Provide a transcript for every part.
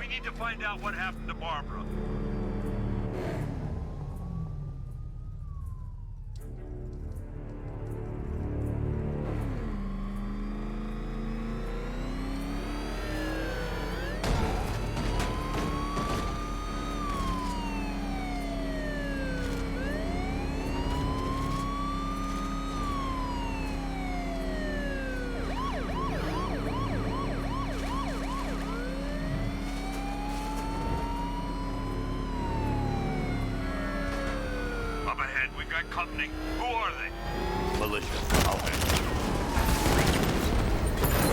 We need to find out what happened to Barbara. Up ahead, we've got company. Who are they? Militia. I'll handle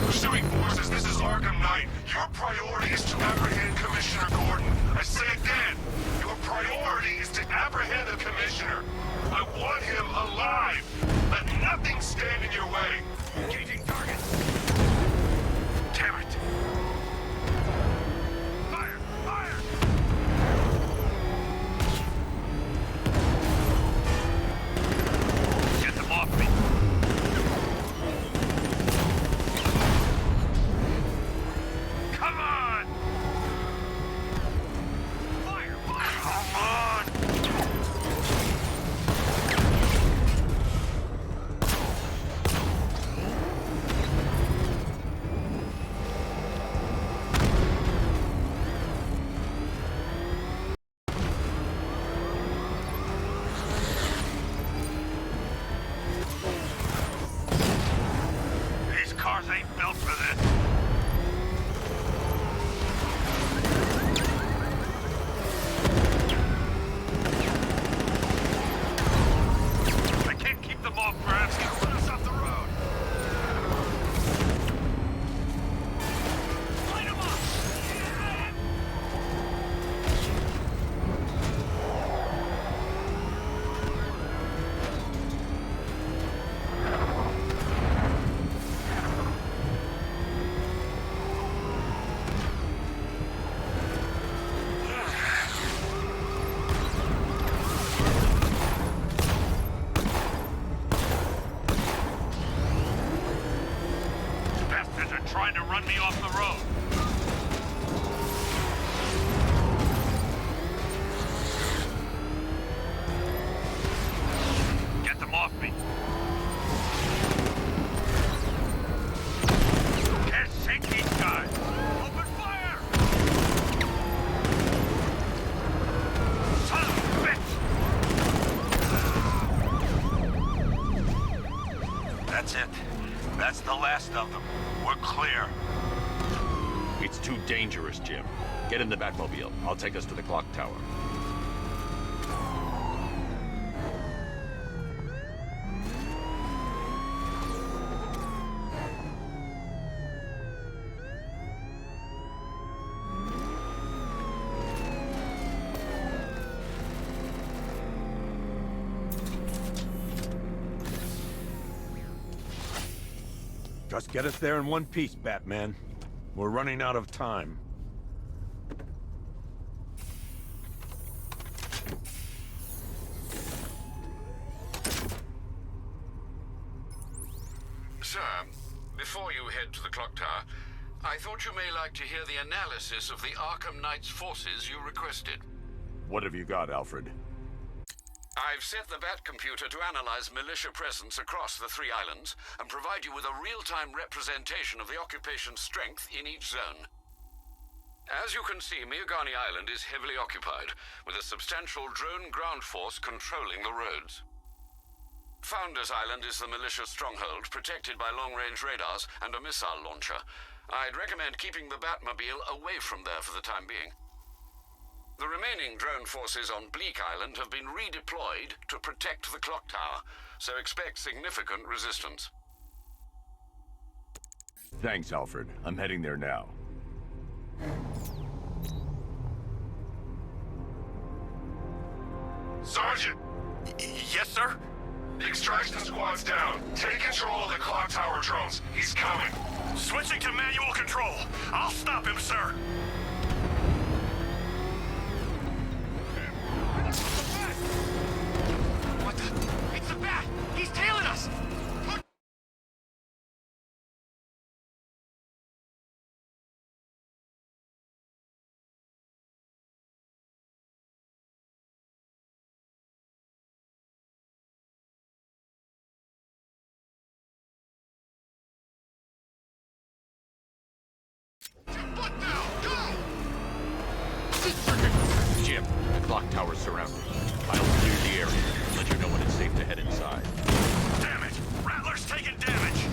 Pursuing forces, this is Arkham Knight. Your priority is to apprehend Commissioner Gordon. I say again, your priority is to apprehend the Commissioner. I want him alive. Let nothing stand in your way. Engaging target. Damn it. Fire! Fire! Get them off me. Come on! Fire! Fire! Come on! These cars ain't built for this. I can't keep them off, Brad. They'll run us off the road. Light 'em up! Bastards are trying to run me off the road. Get them off me. Can't shake these guys. Open fire! Son of a bitch! That's it. That's the last of them. We're clear. It's too dangerous, Jim. Get in the Batmobile. I'll take us to the clock tower. Just get us there in one piece, Batman. We're running out of time. Sir, before you head to the clock tower, I thought you may like to hear the analysis of the Arkham Knight's forces you requested. What have you got, Alfred? I've set the Bat computer to analyze militia presence across the three islands and provide you with a real-time representation of the occupation's strength in each zone. As you can see, Miagani Island is heavily occupied, with a substantial drone ground force controlling the roads. Founders Island is the militia stronghold, protected by long-range radars and a missile launcher. I'd recommend keeping the Batmobile away from there for the time being. The remaining drone forces on Bleak Island have been redeployed to protect the clock tower, so expect significant resistance. Thanks, Alfred. I'm heading there now. Sergeant! Yes, sir? The extraction squad's down. Take control of the clock tower drones. He's coming. Switching to manual control. I'll stop him, sir. What the? It's the bat! He's tailing us! clock tower's surrounded. I'll clear the area and let you know when it's safe to head inside. Damn it! Rattler's taking damage!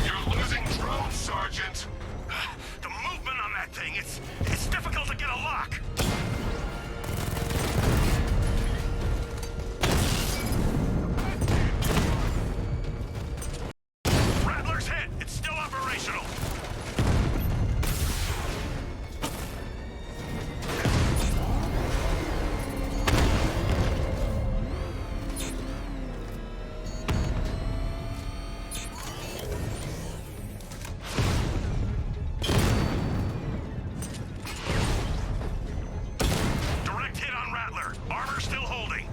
You're losing drones, Sergeant. The movement on that thing, it's difficult to get a lock. Rattler's hit. It's still operational. Direct hit on Rattler. Armor still holding.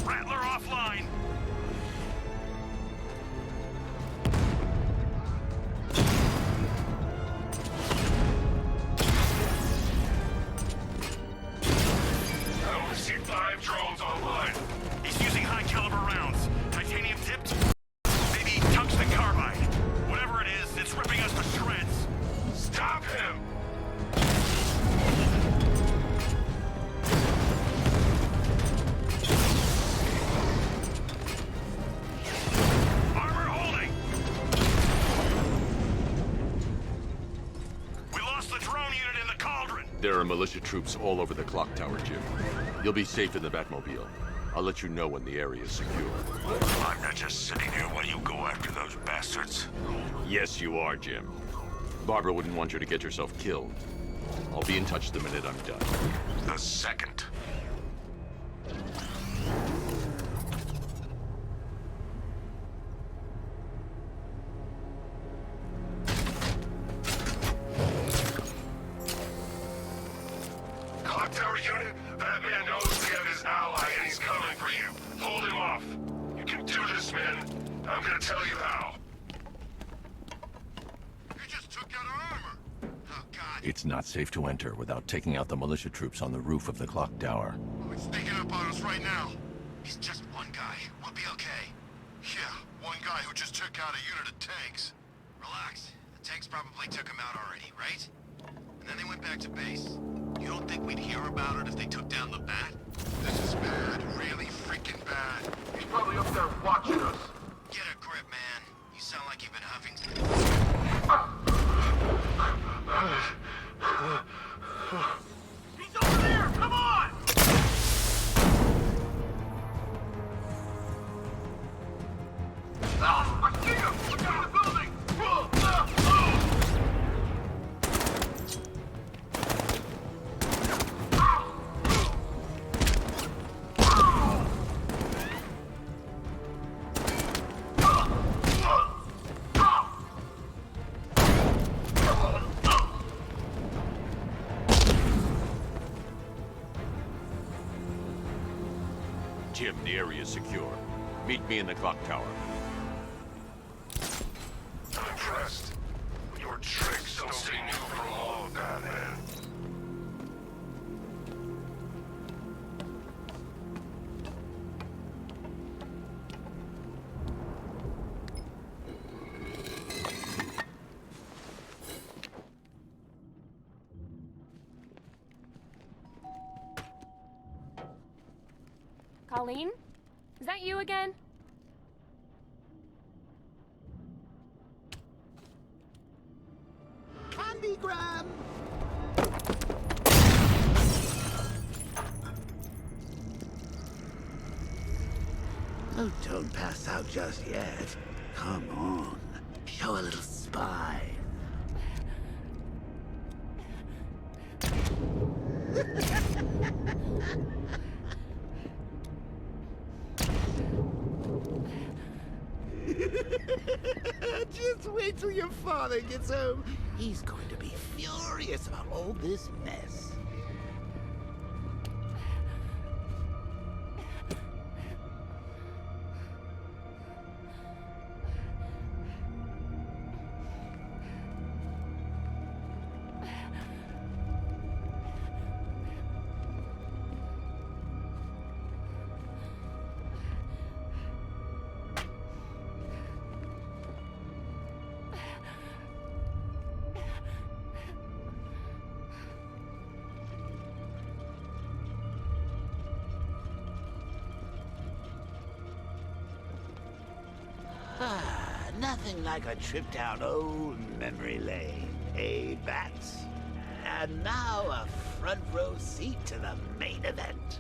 Rattler offline. I only see 5 drones online. He's using high caliber rounds. Titanium tipped? Maybe tungsten carbide. Whatever it is, it's ripping us to shreds. Stop him! Armor holding! We lost the drone unit in the cauldron. There are militia troops all over the clock tower, Jim. You'll be safe in the Batmobile. I'll let you know when the area is secure. I'm not just sitting here while you go after those bastards. Yes, you are, Jim. Barbara wouldn't want you to get yourself killed. I'll be in touch the minute I'm done. The second. Clock tower unit, that man knows we have his ally and he's coming for you. Hold him off. You can do this, man. I'm gonna tell you how. You just took out our armor. Oh, God. It's not safe to enter without taking out the militia troops on the roof of the clock tower. Oh, he's sneaking up on us right now. He's just one guy. We'll be okay. Yeah, one guy who just took out a unit of tanks. Relax. The tanks probably took him out already, right? And then they went back to base. You don't think we'd hear about it if they took down the Bat? This is bad. Really freaking bad. He's probably up there watching us. Get a grip, man. You sound like you've been huffing. He's over there! Come on! I see him! Look out of the building! Jim, the area is secure. Meet me in the clock tower. I'm impressed. Your tricks don't stay new for long, Batman. Colleen? Is that you again? Candygram! Oh, don't pass out just yet. Come on. Show a little spine. Just wait till your father gets home. He's going to be furious about all this mess. Nothing like a trip down old memory lane, eh, Bats? And now a front row seat to the main event.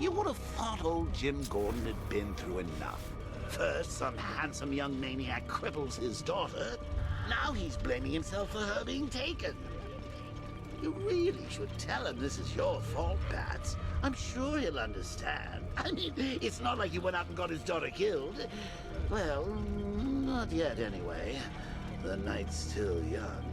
You would have thought old Jim Gordon had been through enough. First, some handsome young maniac cripples his daughter. Now he's blaming himself for her being taken. You really should tell him this is your fault, Bats. I'm sure he'll understand. I mean, it's not like you went out and got his daughter killed. Well, not yet anyway. The night's still young.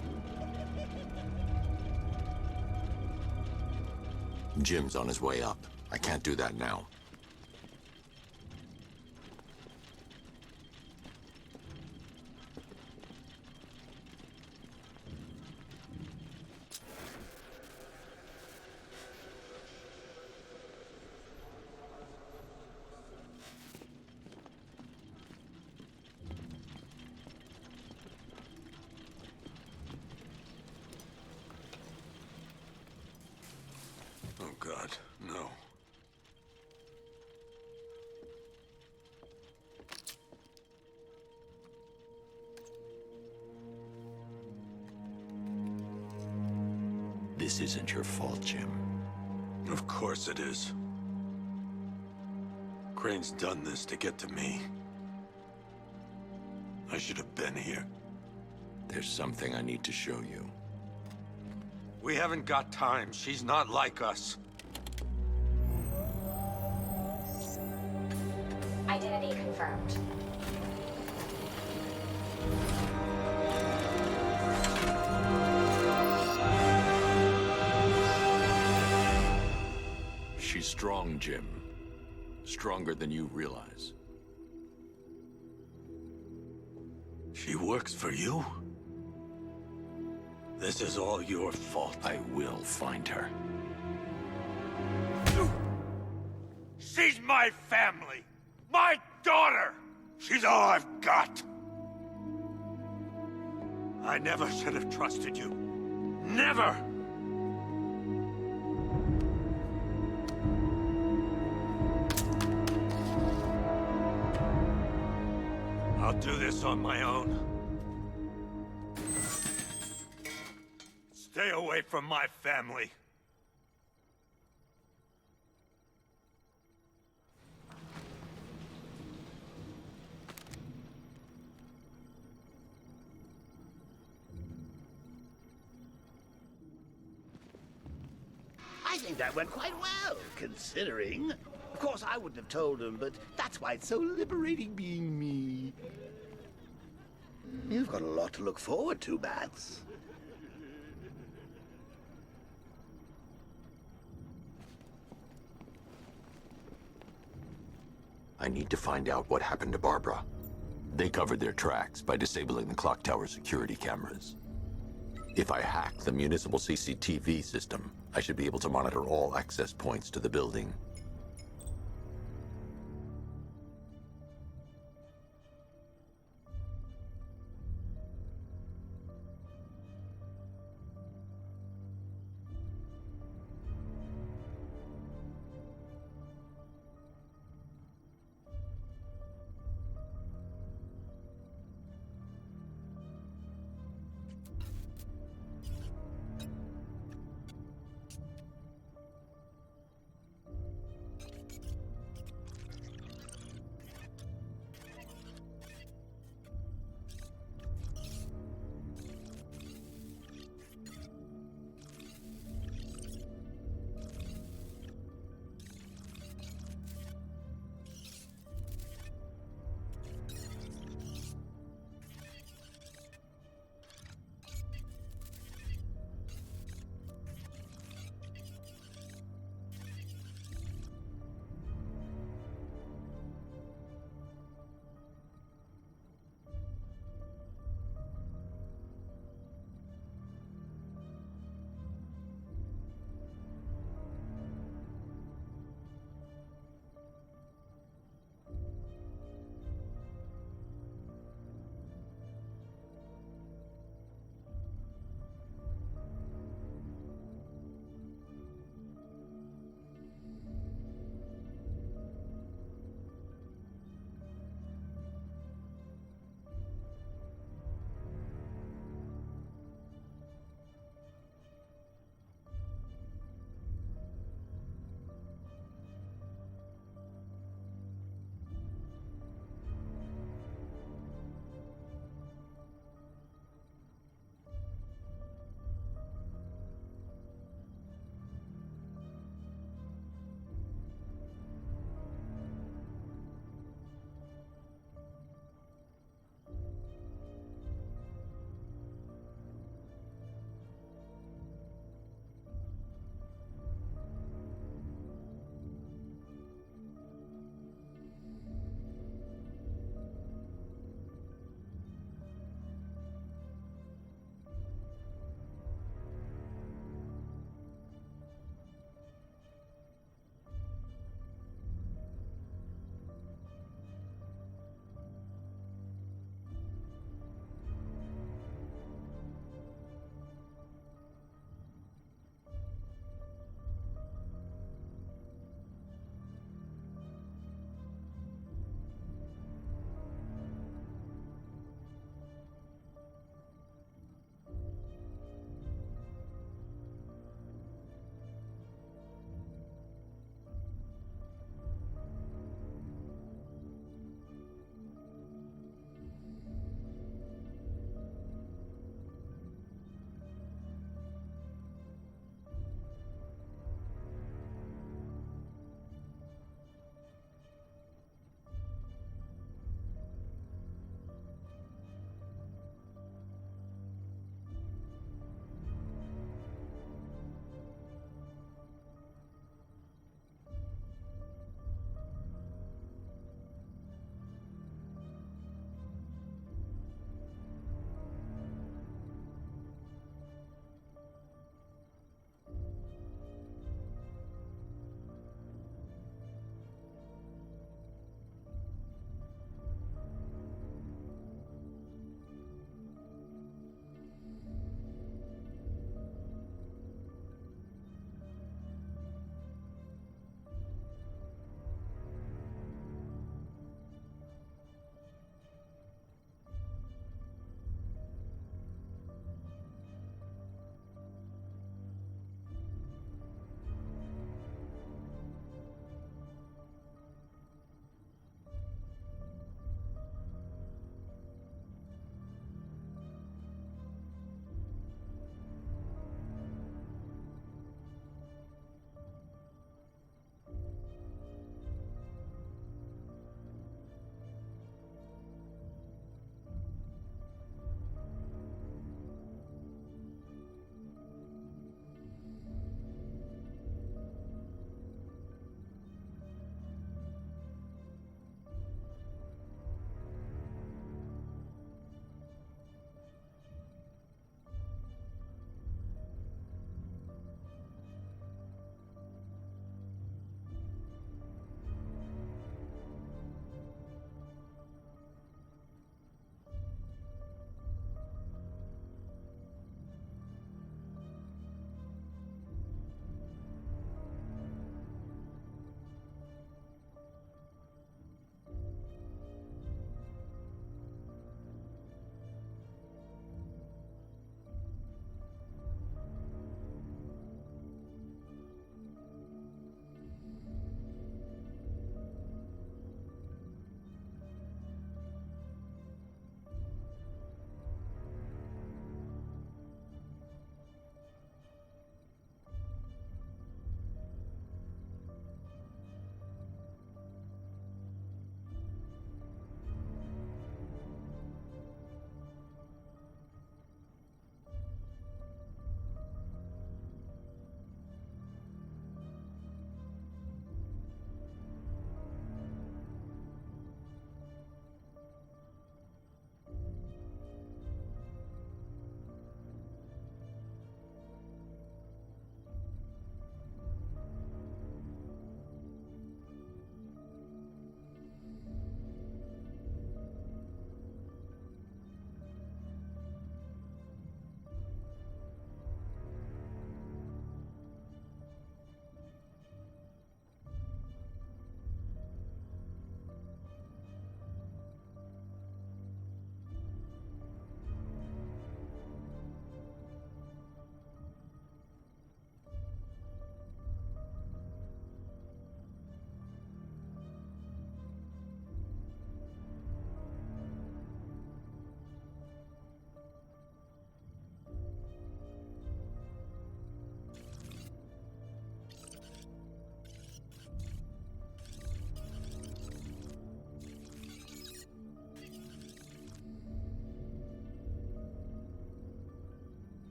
Jim's on his way up. I can't do that now. Oh, God, no. This isn't your fault, Jim. Of course it is. Crane's done this to get to me. I should have been here. There's something I need to show you. We haven't got time. She's not like us. Identity confirmed. She's strong, Jim. Stronger than you realize. She works for you? This is all your fault. I will find her. She's my family! My daughter! She's all I've got! I never should have trusted you. Never! I'll do this on my own. Stay away from my family. I think that went quite well, considering. Of course, I wouldn't have told him, but that's why it's so liberating being me. You've got a lot to look forward to, Bats. I need to find out what happened to Barbara. They covered their tracks by disabling the clock tower security cameras. If I hack the municipal CCTV system, I should be able to monitor all access points to the building.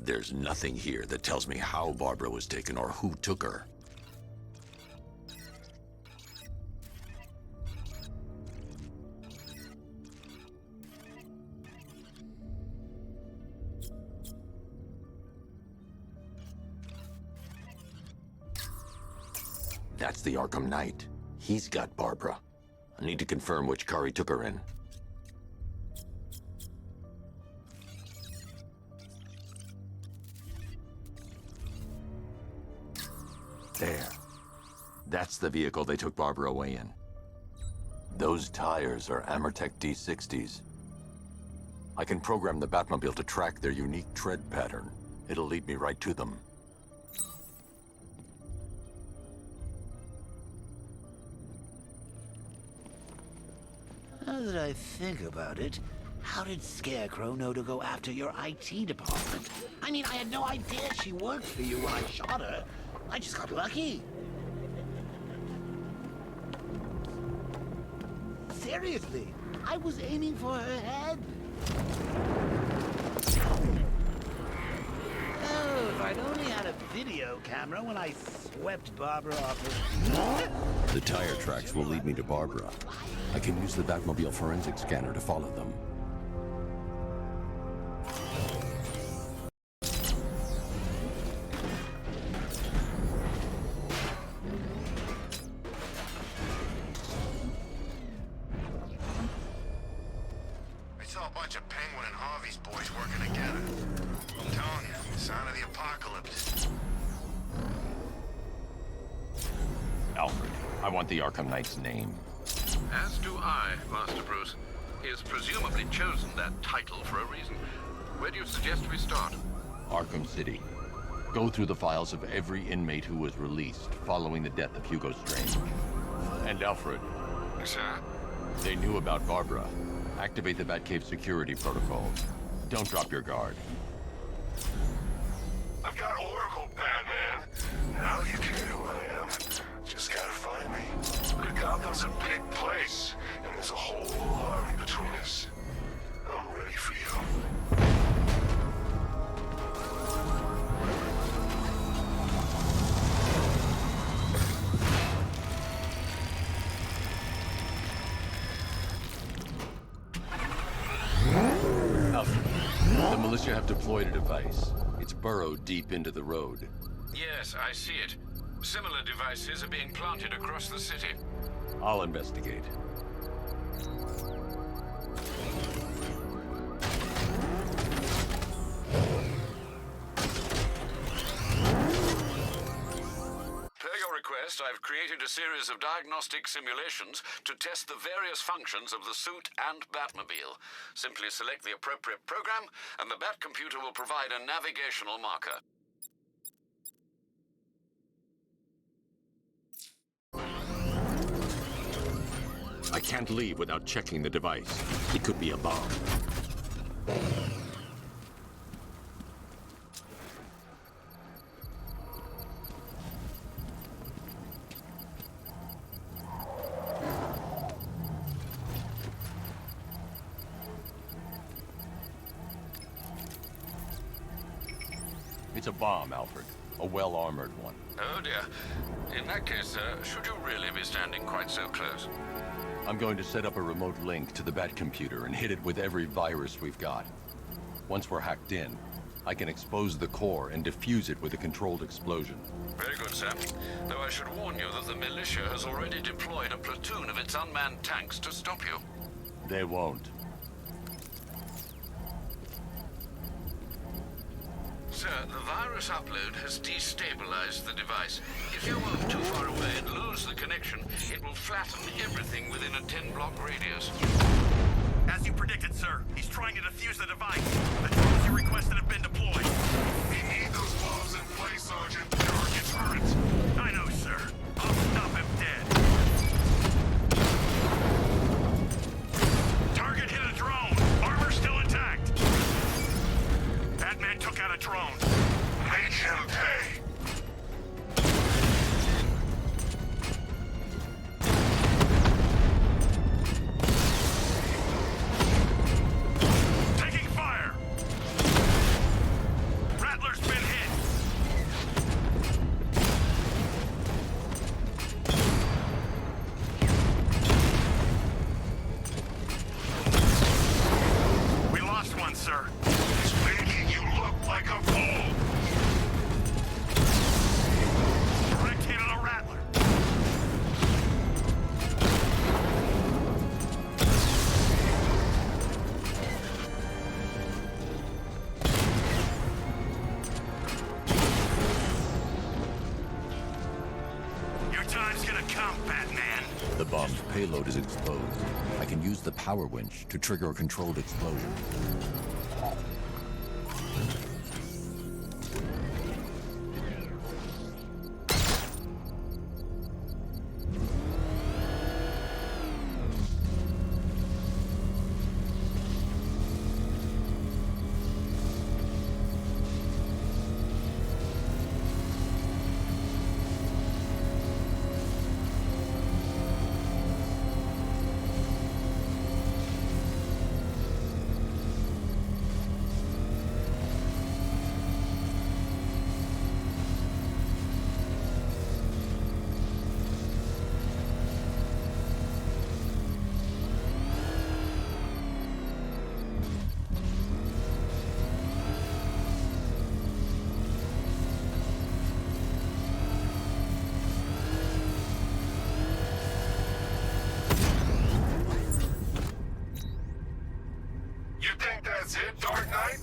There's nothing here that tells me how Barbara was taken or who took her. That's the Arkham Knight. He's got Barbara. I need to confirm which car he took her in. There. That's the vehicle they took Barbara away in. Those tires are Amertech D60s. I can program the Batmobile to track their unique tread pattern. It'll lead me right to them. Now that I think about it, how did Scarecrow know to go after your IT department? I mean, I had no idea she worked for you when I shot her. I just got lucky. Seriously, I was aiming for her head. Oh, if I'd only had a video camera when I swept Barbara off her... The tire tracks will lead me to Barbara. I can use the Batmobile forensic scanner to follow them. I saw a bunch of Penguin and Harvey's boys working together. I'm telling you, sign of the apocalypse. Alfred, I want the Arkham Knight's name. As do I, Master Bruce. He has presumably chosen that title for a reason. Where do you suggest we start? Arkham City. Go through the files of every inmate who was released following the death of Hugo Strange. And Alfred. Sir? They knew about Barbara. Activate the Batcave security protocols. Don't drop your guard. I've got Oracle, Batman. Now you can know who I am. Just gotta find me. But Gotham's a big place, and there's a whole army between us. I'm ready for you. Alfred, the militia have deployed a device. It's burrowed deep into the road. Yes, I see it. Similar devices are being planted across the city. I'll investigate. Per your request, I've created a series of diagnostic simulations to test the various functions of the suit and Batmobile. Simply select the appropriate program, and the Batcomputer will provide a navigational marker. I can't leave without checking the device. It could be a bomb. It's a bomb, Alfred. A well-armored one. Oh dear. In that case, should you really be standing quite so close? I'm going to set up a remote link to the Batcomputer and hit it with every virus we've got. Once we're hacked in, I can expose the core and defuse it with a controlled explosion. Very good, sir. Though I should warn you that the militia has already deployed a platoon of its unmanned tanks to stop you. They won't. Sir, the virus upload has destabilized the device. If you move too far away and lose the connection, it will flatten everything within a 10-block radius. As you predicted, sir, he's trying to defuse the device. The drones you requested have been deployed. We need those bombs in place, Sergeant. Target's hurt. I know, sir. I'll stop him dead. Target hit a drone. Armor still intact. Batman took out a drone. Make him pay. Taking fire. time's gonna come, Batman. The bomb's payload is exposed. I can use the power winch to trigger a controlled explosion. You think that's it, Dark Knight?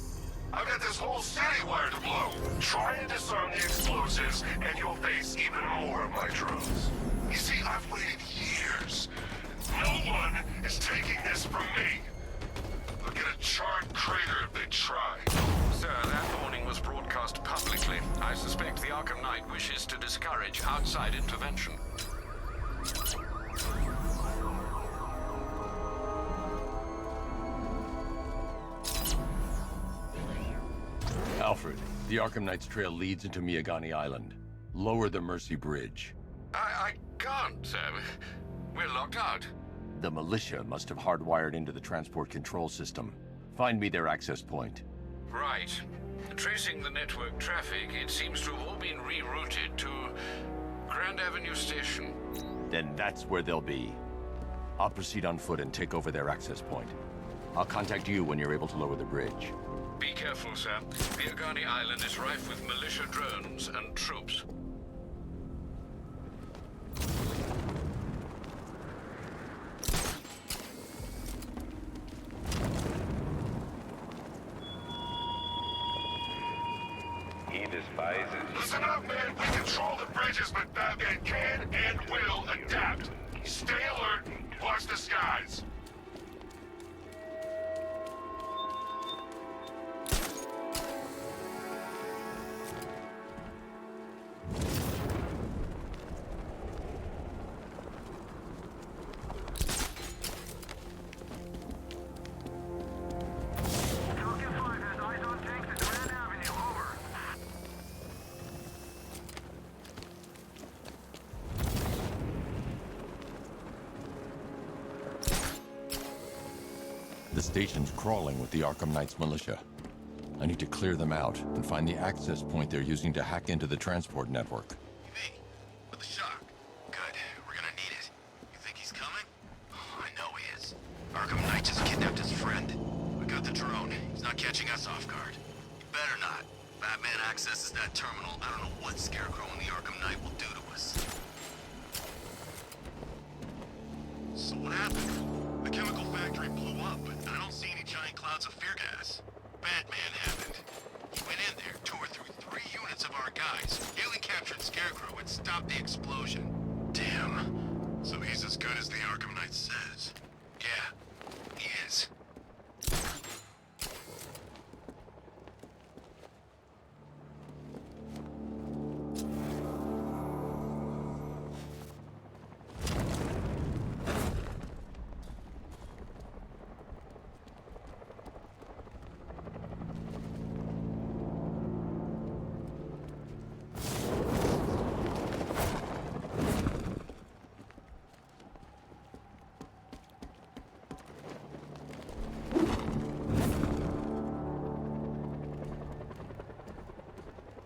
I've got this whole city wired to blow. Try and disarm the explosives, and you'll face even more of my drones. You see, I've waited years. No one is taking this from me. They'll get a charred crater if they try. Sir, that warning was broadcast publicly. I suspect the Arkham Knight wishes to discourage outside intervention. Alfred, the Arkham Knight's trail leads into Miagani Island. Lower the Mercy Bridge. I can't, sir. We're locked out. The militia must have hardwired into the transport control system. Find me their access point. Right. Tracing the network traffic, it seems to have all been rerouted to Grand Avenue Station. Then that's where they'll be. I'll proceed on foot and take over their access point. I'll contact you when you're able to lower the bridge. Be careful, sir. Miagani Island is rife with militia drones and troops. He despises. Listen up, man. We control the bridges, but Batman can and will adapt. Stay alert. Watch the skies. The station's crawling with the Arkham Knight's militia. I need to clear them out and find the access point they're using to hack into the transport network. Me? With the shock? Good. We're gonna need it. You think he's coming? Oh, I know he is. Arkham Knight just kidnapped his friend. We got the drone. He's not catching us off guard. He better not. Batman accesses that terminal. I don't know what Scarecrow and the Arkham Knight will do to us. So what happened? The chemical factory blew up, but I don't see any giant clouds of fear gas. Batman happened. He went in there, tore through 3 units of our guys, nearly captured Scarecrow, and stopped the explosion. Damn. So he's as good as the Arkham Knight says. Yeah, he is.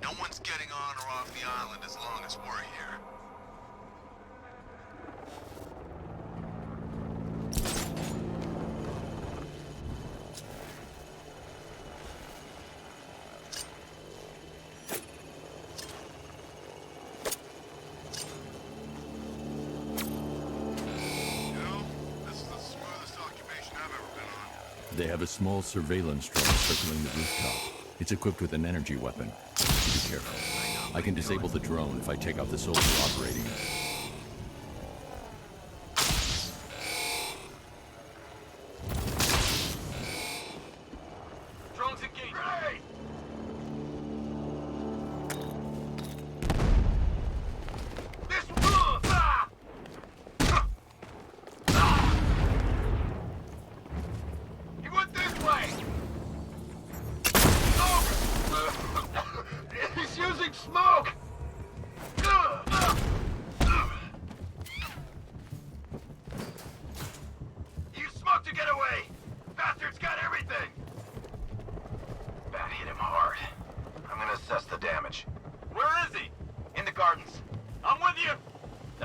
No one's getting on or off the island as long as we're here. You know, this is the smoothest occupation I've ever been on. They have a small surveillance drone circling the rooftop. It's equipped with an energy weapon. Be careful. I can disable the drone if I take out the soldier operating it.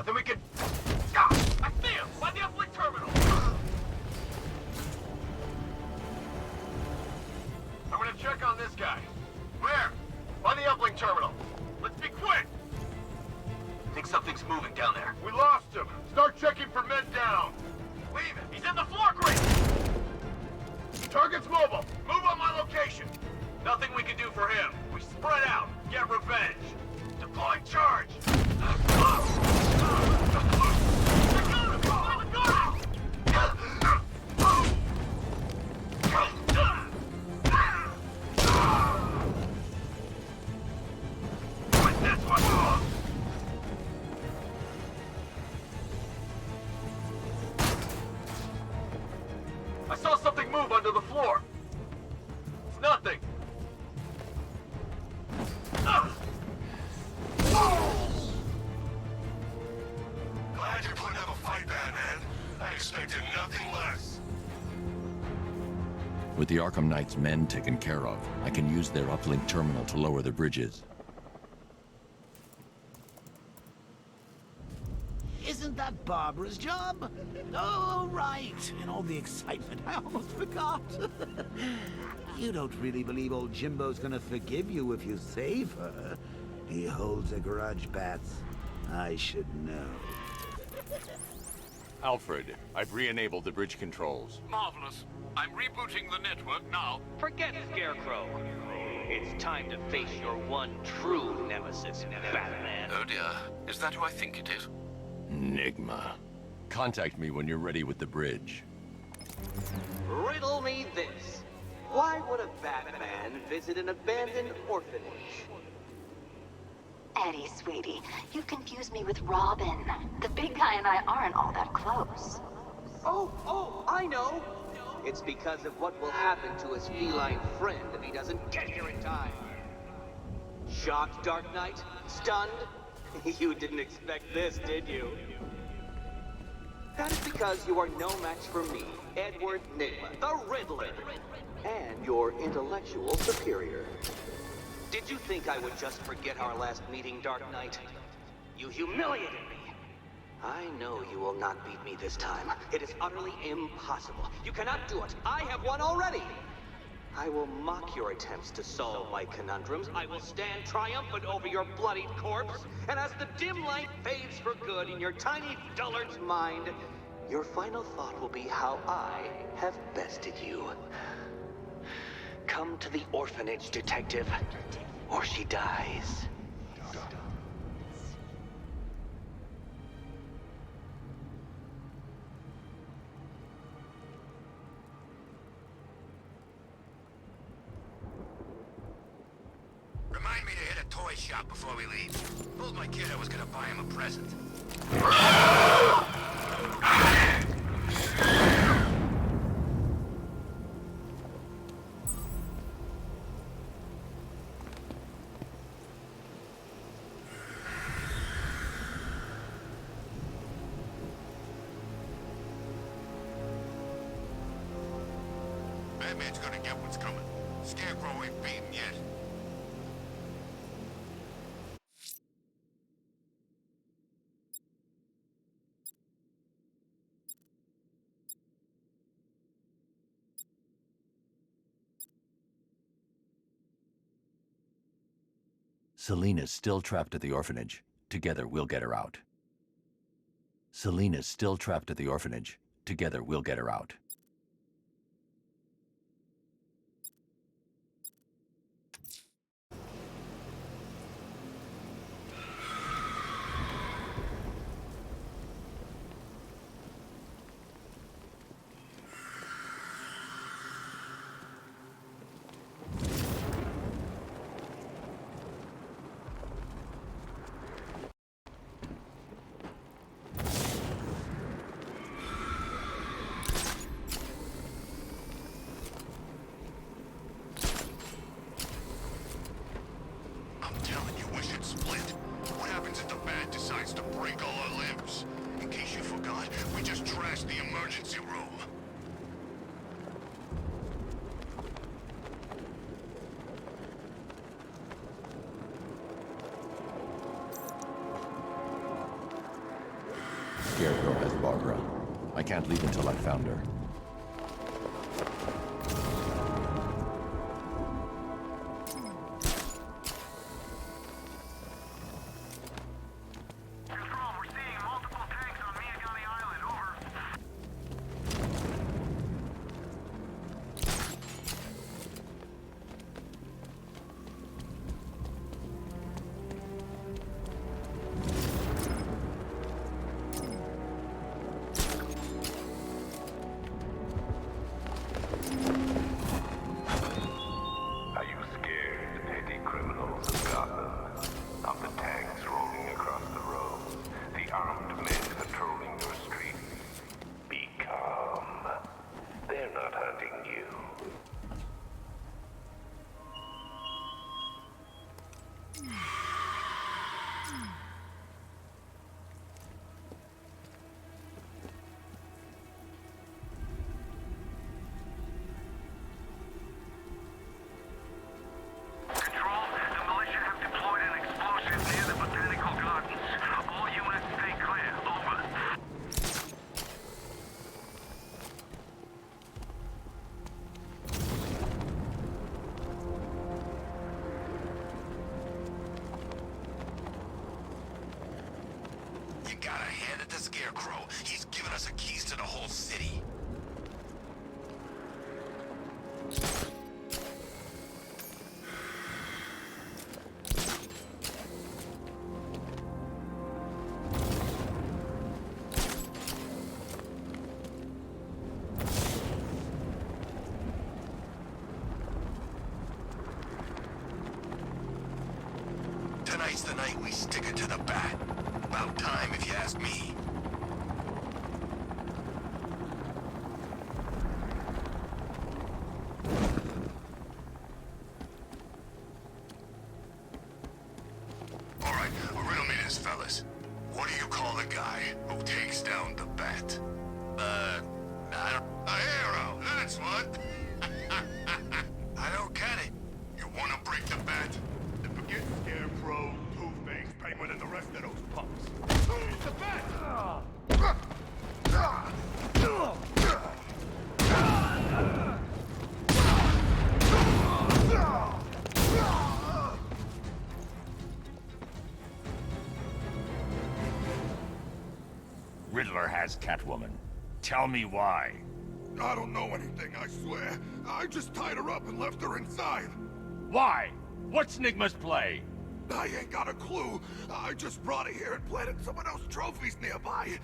Nothing we can... I see him! By the uplink terminal! I'm gonna check on this guy. Where? By the uplink terminal. Let's be quick! Think something's moving down there. We lost him. Start checking for men down. Leave it. He's in the floor grate. Target's mobile. Move on my location. Nothing we can do for him. We spread out. Get revenge. Deploy charge. I saw something move under the floor. It's nothing. Glad you're putting up a fight, Batman. I expected nothing less. With the Arkham Knight's men taken care of, I can use their uplink terminal to lower the bridges. Isn't that Barbara's job? Oh, right. In all the excitement, I almost forgot. You don't really believe old Jimbo's gonna forgive you if you save her. He holds a grudge, Bats. I should know. Alfred, I've re-enabled the bridge controls. Marvelous. I'm rebooting the network now. Forget Scarecrow. It's time to face your one true nemesis, Batman. Oh dear. Is that who I think it is? Enigma. Contact me when you're ready with the bridge. Riddle me this. Why would a Batman visit an abandoned orphanage? Eddie, sweetie, you confused me with Robin. The big guy and I aren't all that close. Oh, I know. It's because of what will happen to his feline friend if he doesn't get here in time. Shocked, Dark Knight? Stunned? You didn't expect this, did you? That is because you are no match for me, Edward Nigma, the Riddler, and your intellectual superior. Did you think I would just forget our last meeting, Dark Knight? You humiliated me. I know you will not beat me this time. It is utterly impossible. You cannot do it. I have won already. I will mock your attempts to solve my conundrums. I will stand triumphant over your bloodied corpse. And as the dim light fades for good in your tiny dullard's mind, your final thought will be how I have bested you. Come to the orphanage, detective, or she dies. Remind me to hit a toy shop before we leave. Told my kid I was gonna buy him a present. Batman's gonna get what's coming. Scarecrow ain't beaten yet. Selina's still trapped at the orphanage. Together, we'll get her out. Selina's still trapped at the orphanage. Together, we'll get her out. I'm telling you, we should split. What happens if the Bat decides to break all our limbs? In case you forgot, we just trashed the emergency room. Scarecrow has Barbara. I can't leave until I found her. Gotta hand it to Scarecrow. He's given us the keys to the whole city. Tonight's the night we stick it to the bat. About time, if you ask me. All right, riddle me this, fellas. What do you call the guy who takes down the bat? I don't... A hero, that's what. I don't get it. You wanna break the bat? Then forget Scarecrow, Two-Face, Penguin, and the rest of those punks. Who's the bat? Riddler has Catwoman. Tell me why. I don't know anything, I swear. I just tied her up and left her inside. Why? What's Nigma's play? I ain't got a clue. I just brought her here and planted some of those trophies nearby.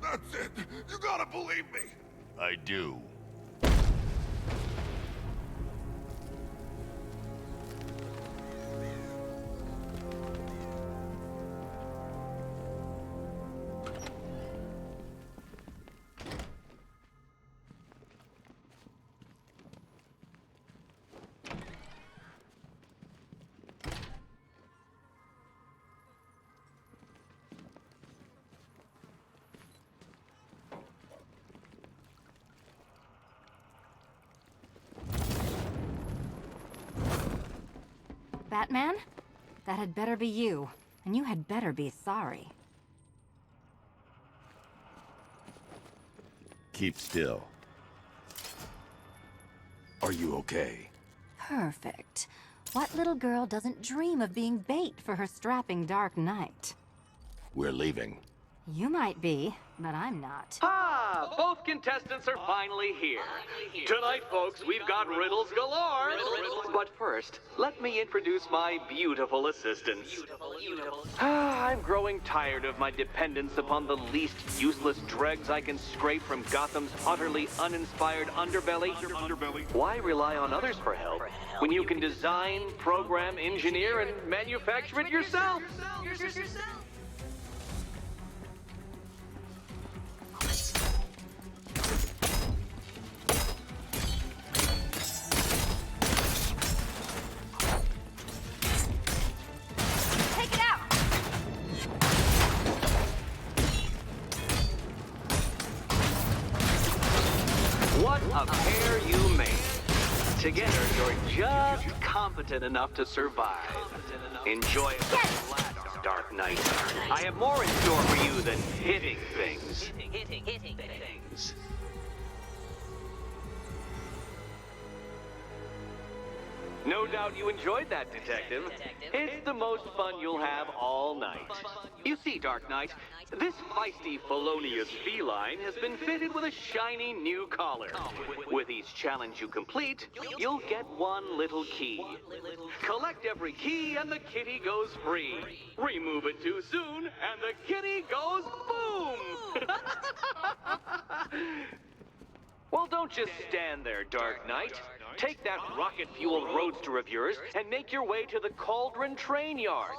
That's it. You gotta believe me. I do. Batman? That had better be you. And you had better be sorry. Keep still. Are you okay? Perfect. What little girl doesn't dream of being bait for her strapping Dark Knight? We're leaving. You might be, but I'm not. Ah, both contestants are finally here. Tonight, folks, we've got riddles galore. But first, let me introduce my beautiful assistants. I'm growing tired of my dependence upon the least useless dregs I can scrape from Gotham's utterly uninspired underbelly. Why rely on others for help when you can design, program, engineer, and manufacture it yourself? What a pair you made. Together, you're just competent enough to survive. Enjoy it. Dark Knight. I have more in store for you than hitting things. things. Hitting things. No doubt you enjoyed that, Detective. It's the most fun you'll have all night. You see, Dark Knight, this feisty, felonious feline has been fitted with a shiny new collar. With each challenge you complete, you'll get one little key. Collect every key and the kitty goes free. Remove it too soon and the kitty goes boom! Well, don't just stand there, Dark Knight. Take that rocket-fueled roadster of yours and make your way to the Cauldron Train Yard.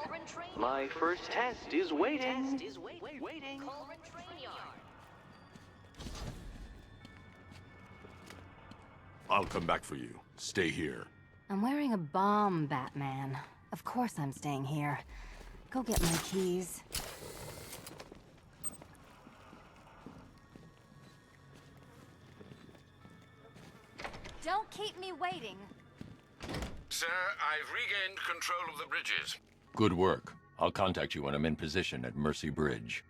My first test is waiting. I'll come back for you. Stay here. I'm wearing a bomb, Batman. Of course I'm staying here. Go get my keys. Don't keep me waiting. Sir, I've regained control of the bridges. Good work. I'll contact you when I'm in position at Mercy Bridge.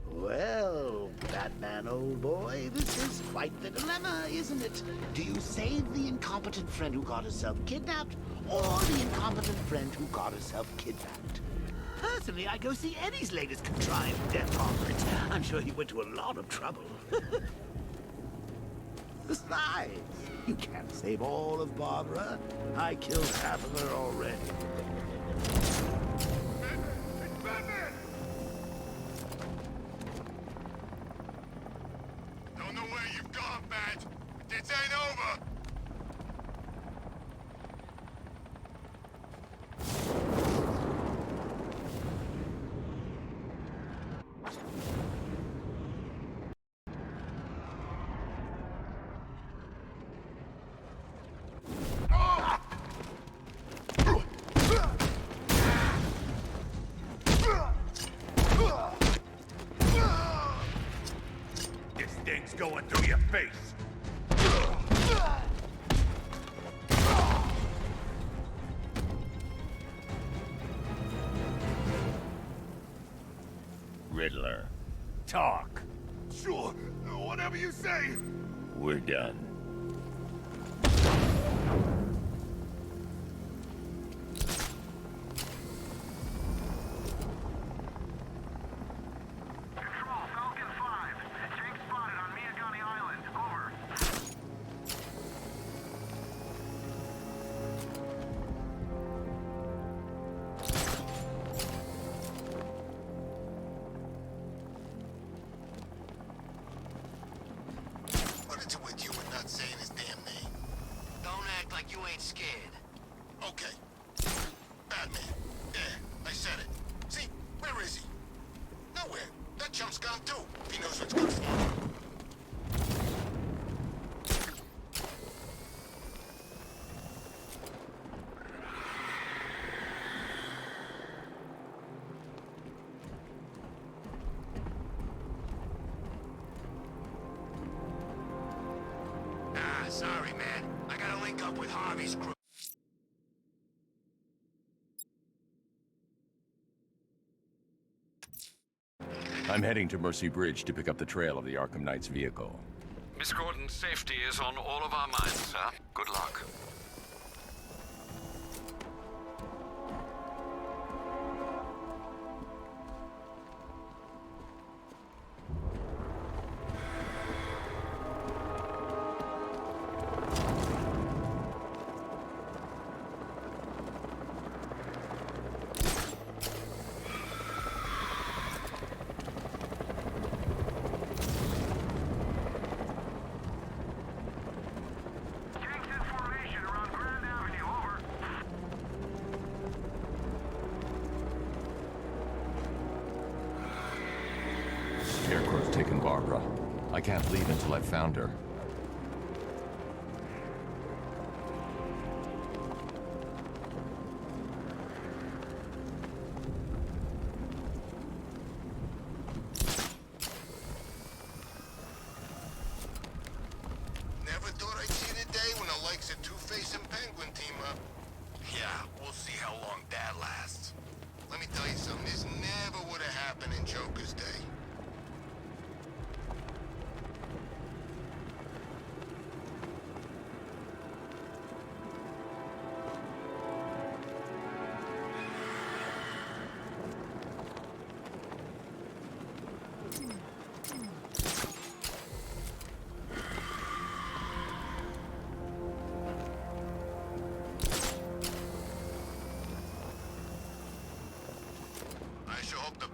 Well, Batman, old boy, this is quite the dilemma, isn't it? Do you save the incompetent friend who got herself kidnapped, or the incompetent friend who got herself kidnapped? Personally, I go see Eddie's latest contrived death omelet. I'm sure he went to a lot of trouble. Besides, you can't save all of Barbara. I killed half of her already. Batman! Don't know where you've gone, Bat. This ain't over. This thing's going through your face. Riddler, Talk. Sure, whatever you say. we're done. Control, Falcon 5. Tank spotted on Miyagani Island. Over. What is it with you and not saying his damn name? Don't act like you ain't scared. Okay. Batman. Yeah, I said it. See, where is he? Nowhere. That chump's gone too. He knows what's good for him. Sorry, man. I gotta link up with Harvey's crew. I'm heading to Mercy Bridge to pick up the trail of the Arkham Knight's vehicle. Miss Gordon's safety is on all of our minds, sir. Good luck. Tanks in formation around Grand Avenue. Over. Scarecrow's taken Barbara. I can't leave until I've found her. Never thought I'd see the day when the likes of Two-Face and Penguin team up. Yeah, we'll see how long that lasts. Let me tell you something, this never would have happened in Joker's day.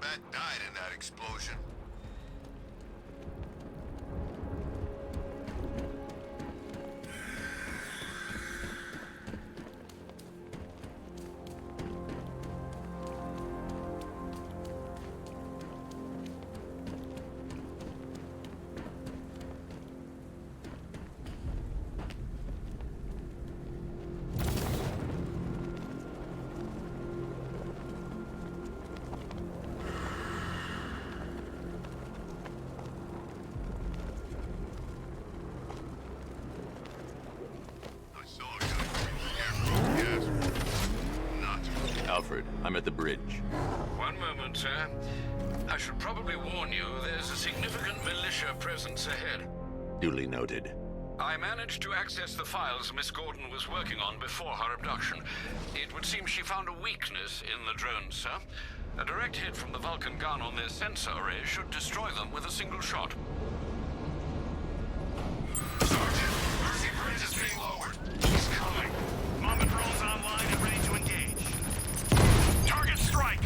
Bat died in that explosion. Alfred, I'm at the bridge. One moment, sir. I should probably warn you, there's a significant militia presence ahead. Duly noted. I managed to access the files Miss Gordon was working on before her abduction. It would seem she found a weakness in the drones, sir. A direct hit from the Vulcan gun on their sensor array should destroy them with a single shot. Sergeant, Mercy Bridge is being lowered. He's coming. Mama drone's online and ready to engage. Target strike!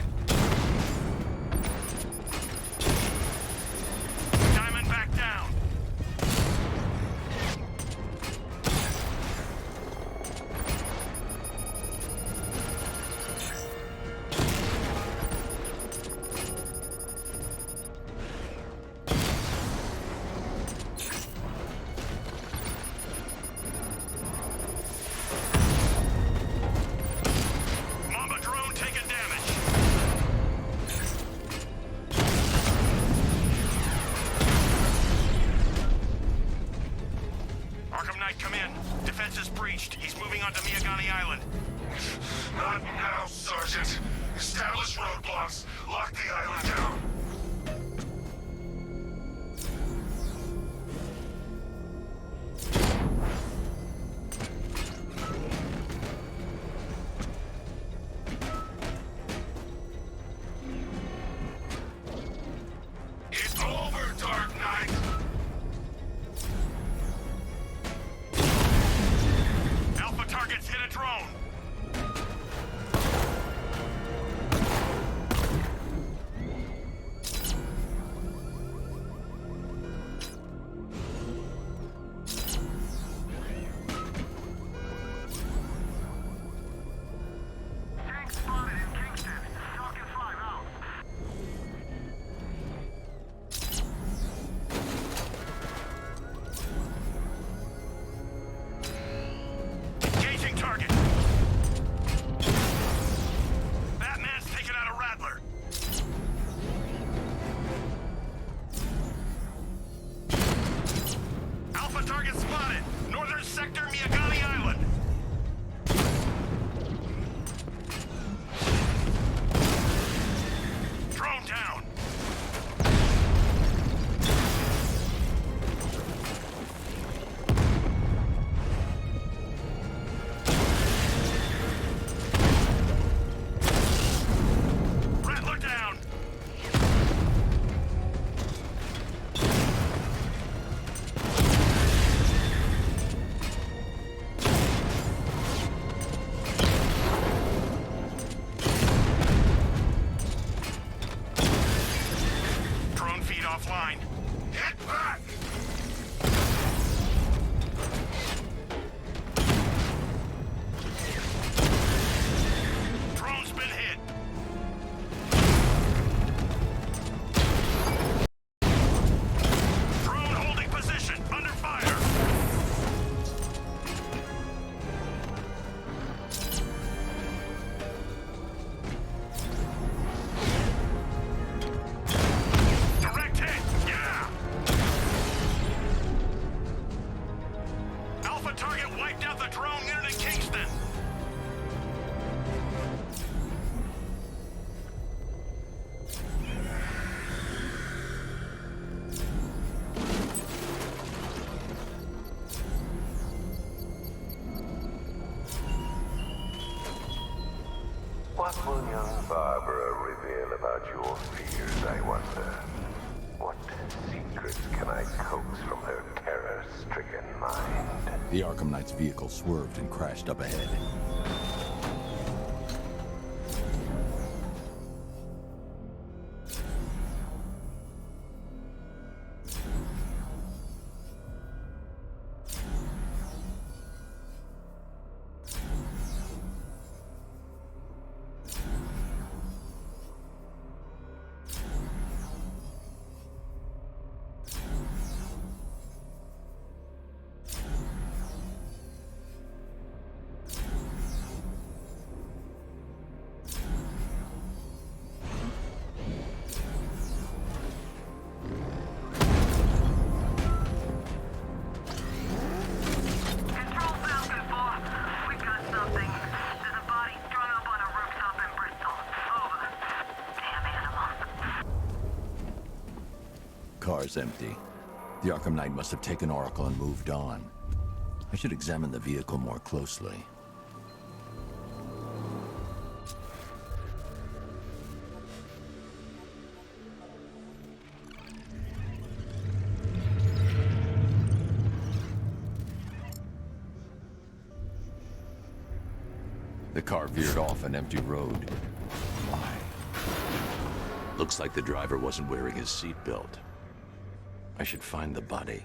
Diamond back down. Mama drone taking damage. Arkham Knight, come in. Defense is breached. He's moving onto Miyagani Island. Not now, Sergeant. Establish roadblocks. Lock the island down. It's over, Dark Knight! Alpha targets hit a drone! Tank spotted in Kingston. Falcon 5 out. Engaging target. Batman's taken out a Rattler. Alpha target spotted. Northern sector, Miyagani Island. Drone down. Rattler down. Drone feed offline. Hit back! Drone's been hit. Drone holding position, under fire. Direct hit, yeah! Alpha target wiped out the drone unit in Kingston. What will young Barbara reveal about your fears, I wonder? What secrets can I coax from her terror-stricken mind? The Arkham Knight's vehicle swerved and crashed up ahead. car's empty. The Arkham Knight must have taken Oracle and moved on. I should examine the vehicle more closely. The car veered off an empty road. Why? Looks like the driver wasn't wearing his seatbelt. I should find the body.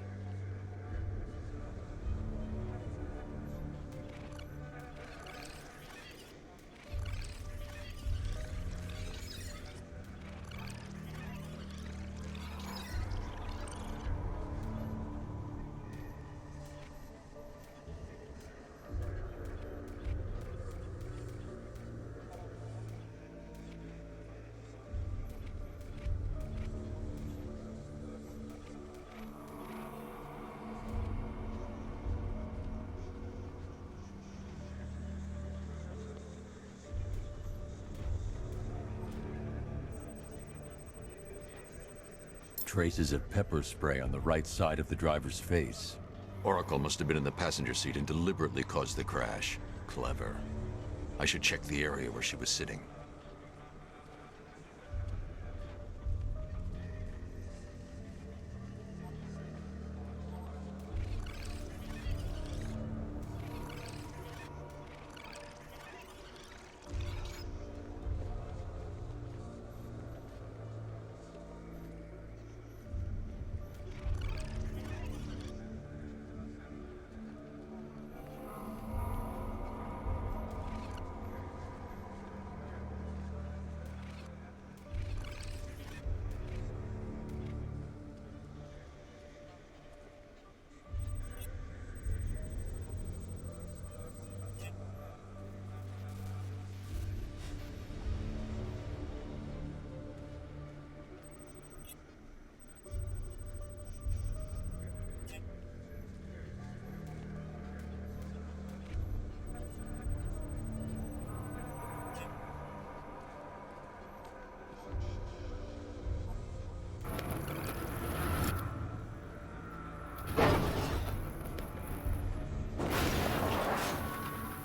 Traces of pepper spray on the right side of the driver's face. Oracle must have been in the passenger seat and deliberately caused the crash. Clever. I should check the area where she was sitting.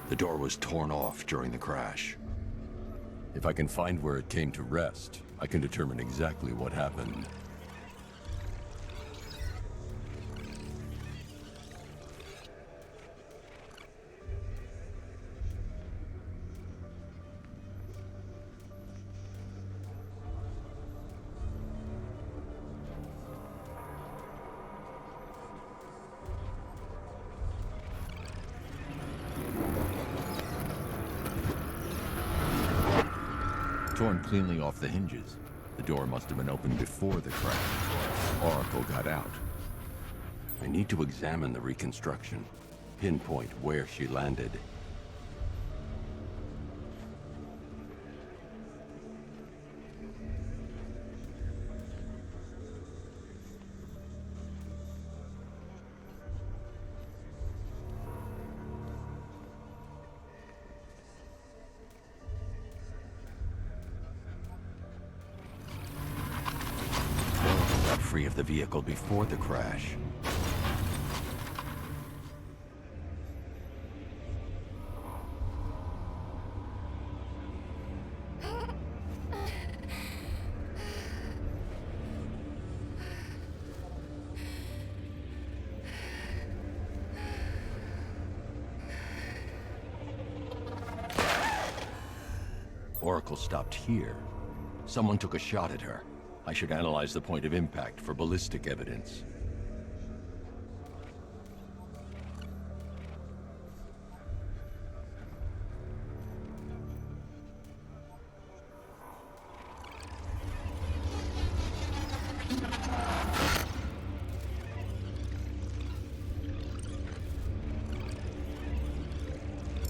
The door was torn off during the crash. If I can find where it came to rest, I can determine exactly what happened. Torn cleanly off the hinges. The door must have been opened before the crash. Oracle got out. I need to examine the reconstruction, pinpoint where she landed. Free of the vehicle before the crash. Oracle stopped here. Someone took a shot at her. I should analyze the point of impact for ballistic evidence.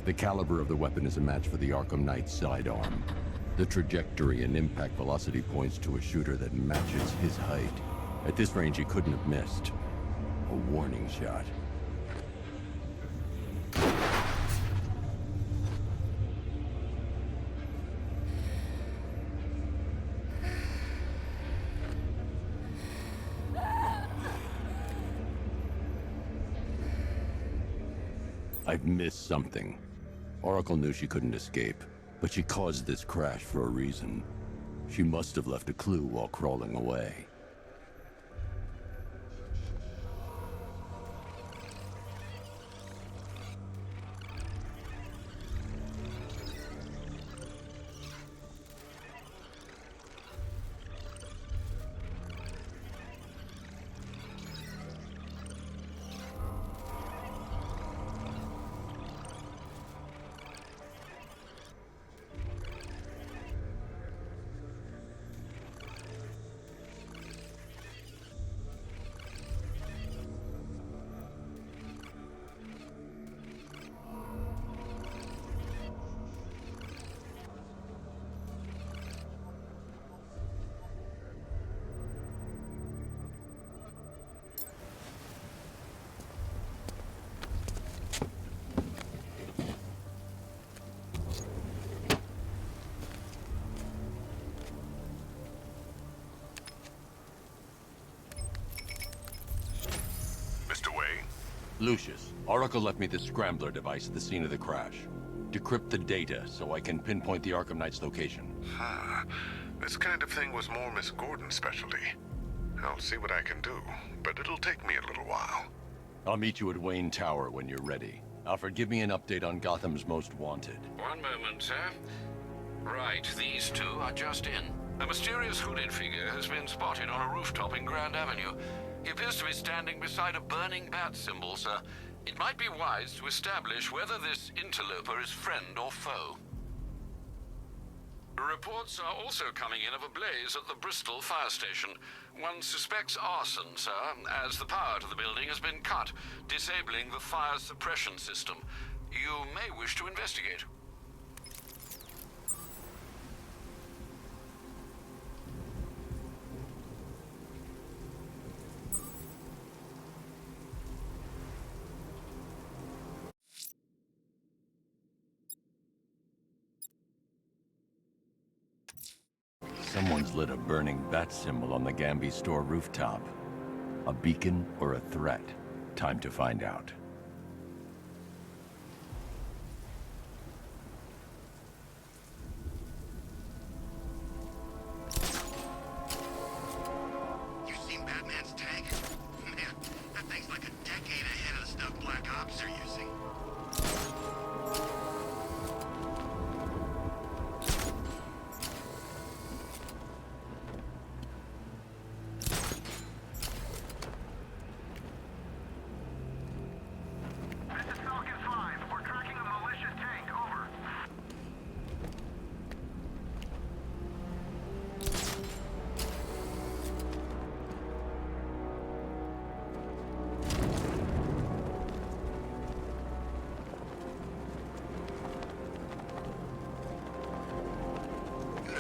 The caliber of the weapon is a match for the Arkham Knight's sidearm. The trajectory and impact velocity points to a shooter that matches his height. At this range, he couldn't have missed. A warning shot. I've missed something. Oracle knew she couldn't escape, but she caused this crash for a reason. She must have left a clue while crawling away. Lucius, Oracle left me the scrambler device at the scene of the crash. Decrypt the data so I can pinpoint the Arkham Knight's location. This kind of thing was more Miss Gordon's specialty. I'll see what I can do, but it'll take me a little while. I'll meet you at Wayne Tower when you're ready. Alfred, give me an update on Gotham's Most Wanted. One moment, sir. Right, these two are just in. A mysterious hooded figure has been spotted on a rooftop in Grand Avenue. He appears to be standing beside a burning bat symbol, sir. It might be wise to establish whether this interloper is friend or foe. Reports are also coming in of a blaze at the Bristol fire station. One suspects arson, sir, as the power to the building has been cut, disabling the fire suppression system. You may wish to investigate. Someone's lit a burning bat symbol on the Gamby store rooftop. A beacon or a threat? Time to find out. You seen Batman's tank? Man, that thing's like a decade ahead of the stuff Black Ops are using.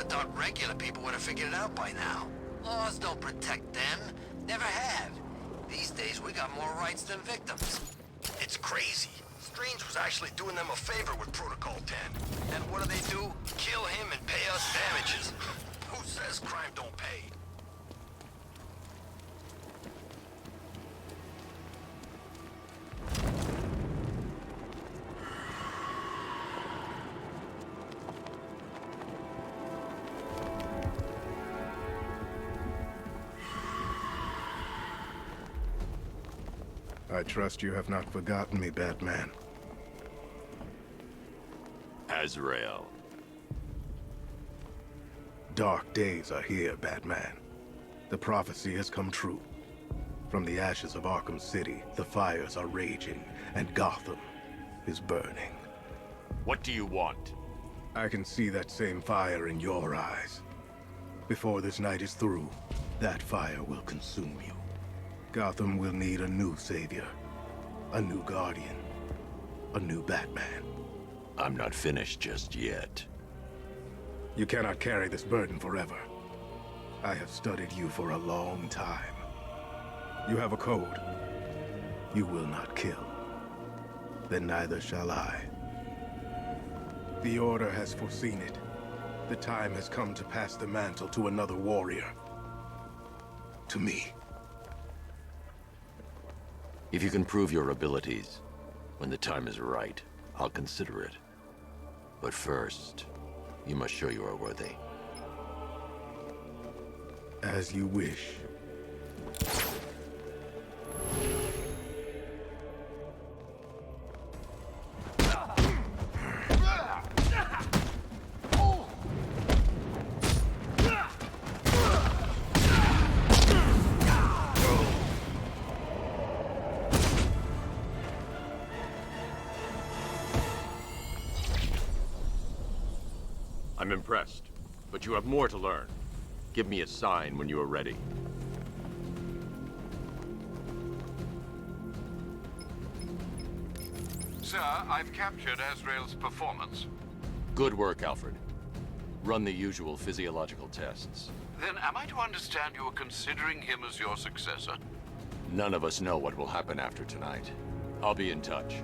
Thought regular people would have figured it out by now. Laws don't protect them. Never have. These days, we got more rights than victims. It's crazy. Strange was actually doing them a favor with Protocol 10. And what do? Kill him and pay us damages. Who says crime don't pay? I trust you have not forgotten me, Batman. Azrael. Dark days are here, Batman. The prophecy has come true. From the ashes of Arkham City, the fires are raging, and Gotham is burning. What do you want? I can see that same fire in your eyes. Before this night is through, that fire will consume you. Gotham will need a new savior, a new guardian, a new Batman. I'm not finished just yet. You cannot carry this burden forever. I have studied you for a long time. You have a code. You will not kill. Then neither shall I. The Order has foreseen it. The time has come to pass the mantle to another warrior. To me. If you can prove your abilities, When the time is right, I'll consider it. But first, you must show you are worthy. As you wish. I'm impressed, but you have more to learn. Give me a sign when you are ready. Sir, I've captured Azrael's performance. Good work, Alfred. Run the usual physiological tests. Then am I to understand you are considering him as your successor? None of us know what will happen after tonight. I'll be in touch.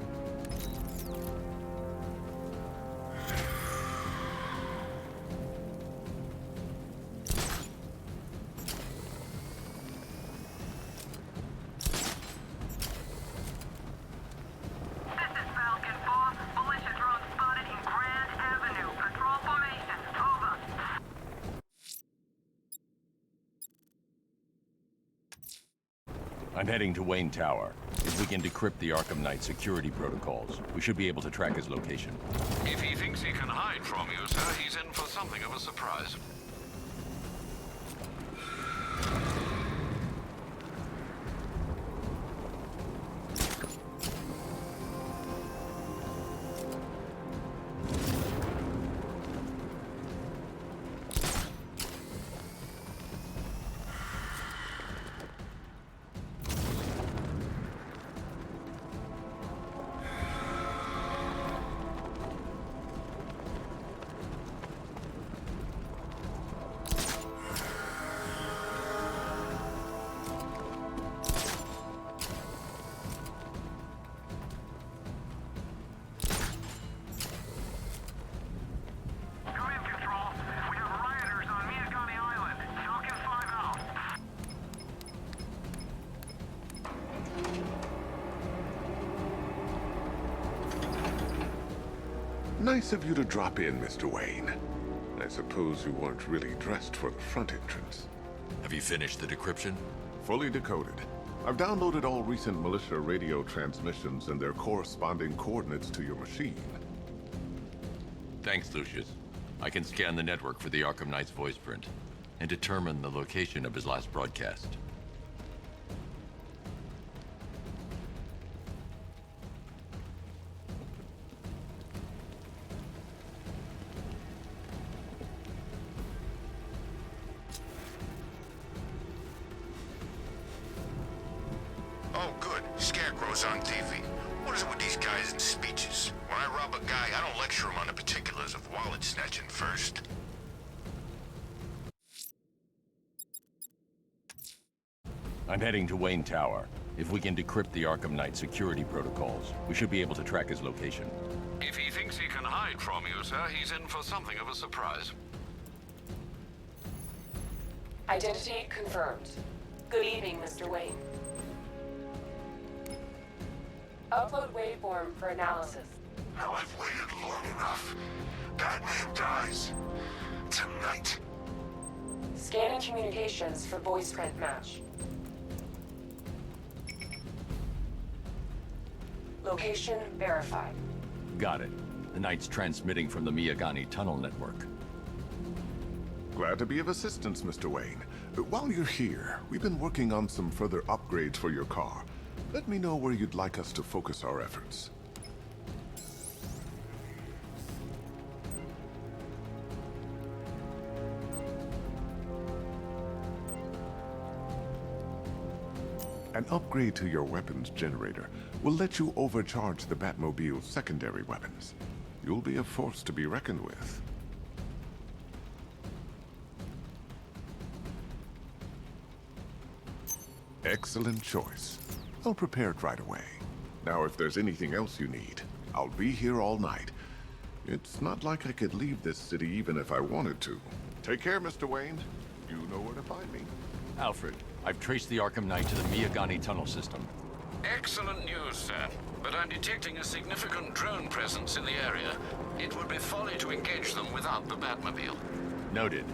I'm heading to Wayne Tower. If we can decrypt the Arkham Knight security protocols, we should be able to track his location. If he thinks he can hide from you, sir, he's in for something of a surprise. Nice of you to drop in, Mr. Wayne. I suppose you weren't really dressed for the front entrance. Have you finished the decryption? Fully decoded. I've downloaded all recent militia radio transmissions and their corresponding coordinates to your machine. Thanks, Lucius. I can scan the network for the Arkham Knight's voice print and determine the location of his last broadcast. Oh, good. Scarecrow's on TV. What is it with these guys and speeches? When I rob a guy, I don't lecture him on the particulars of wallet snatching first. I'm heading to Wayne Tower. If we can decrypt the Arkham Knight security protocols, we should be able to track his location. If he thinks he can hide from you, sir, he's in for something of a surprise. Identity confirmed. Good evening, Mr. Wayne. Upload waveform for analysis. Now I've waited long enough. Batman dies. Tonight. Scanning communications for voice print match. Location verified. Got it. The Knight's transmitting from the Miyagani tunnel network. Glad to be of assistance, Mr. Wayne. While you're here, we've been working on some further upgrades for your car. Let me know where you'd like us to focus our efforts. An upgrade to your weapons generator will let you overcharge the Batmobile's secondary weapons. You'll be a force to be reckoned with. Excellent choice. I'll prepare it right away. Now, if there's anything else you need, I'll be here all night. It's not like I could leave this city even if I wanted to. Take care, Mr. Wayne. You know where to find me. Alfred, I've traced the Arkham Knight to the Miyagani tunnel system. Excellent news, sir. But I'm detecting a significant drone presence in the area. It would be folly to engage them without the Batmobile. Noted.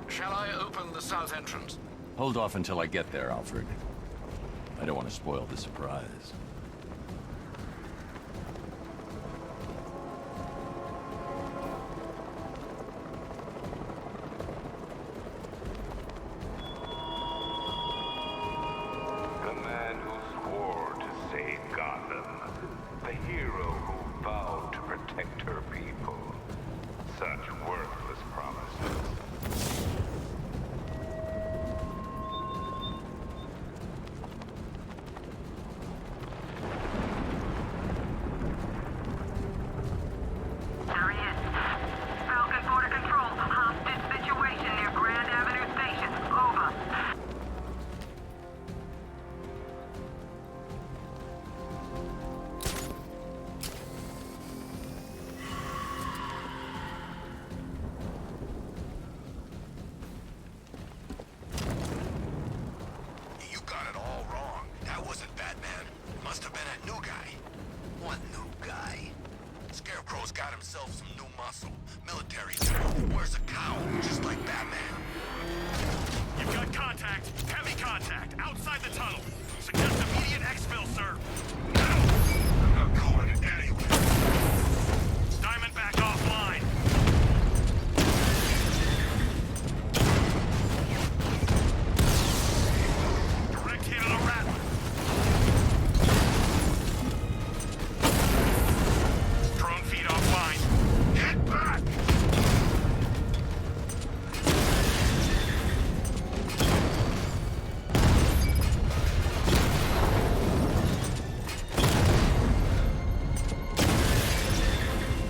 Shall I open the south entrance? Hold off until I get there, Alfred. I don't want to spoil the surprise. The man who swore to save Gotham. The hero who vowed to protect her people. Such worthless promises. There he is. Falcon Border Control. Hostage situation near Grand Avenue Station. Over. You got it all wrong. That wasn't Batman. Must have been that new guy. What new guy? Scarecrow's got himself some new muscle. Military too. Wears a cowl, just like Batman. You've got contact. Heavy contact. Outside the tunnel. Suggest immediate exfil, sir. I'm not going anywhere. Diamondback offline. Direct hit on a Rattler. Drone feed offline. Get back!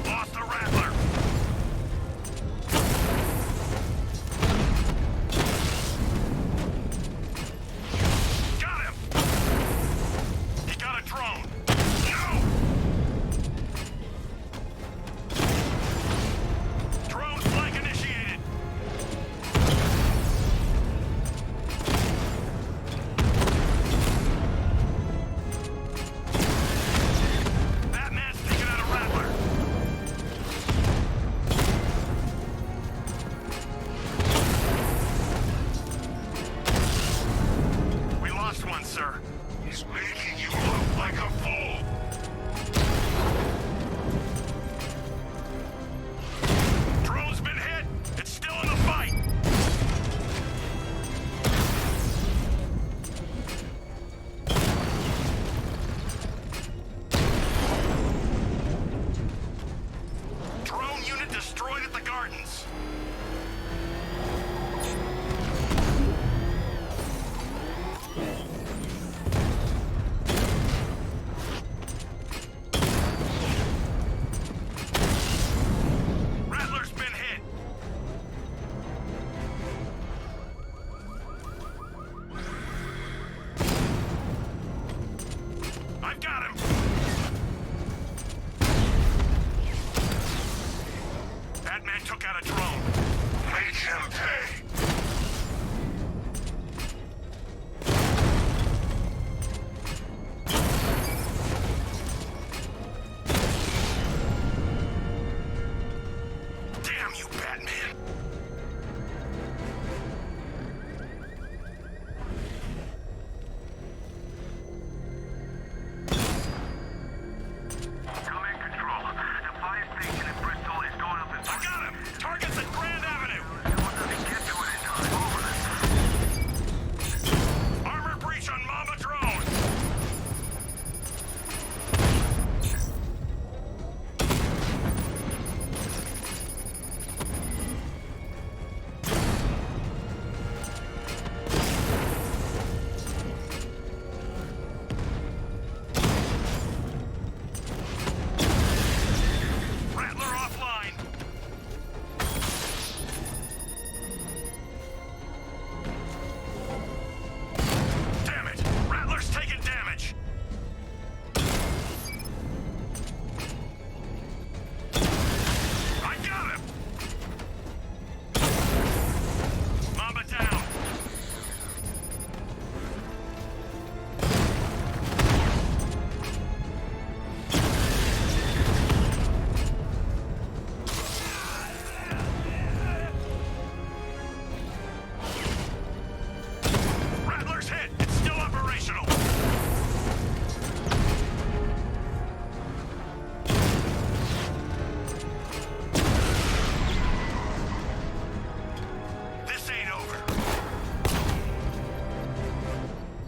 Lost the Rattler. Got him. He got a drone. No! Drone flank initiated. Batman's taking out a Rattler. We lost one, sir. He's making you look like a fool. Drone's been hit. It's still in the fight. Drone unit destroyed at the gardens.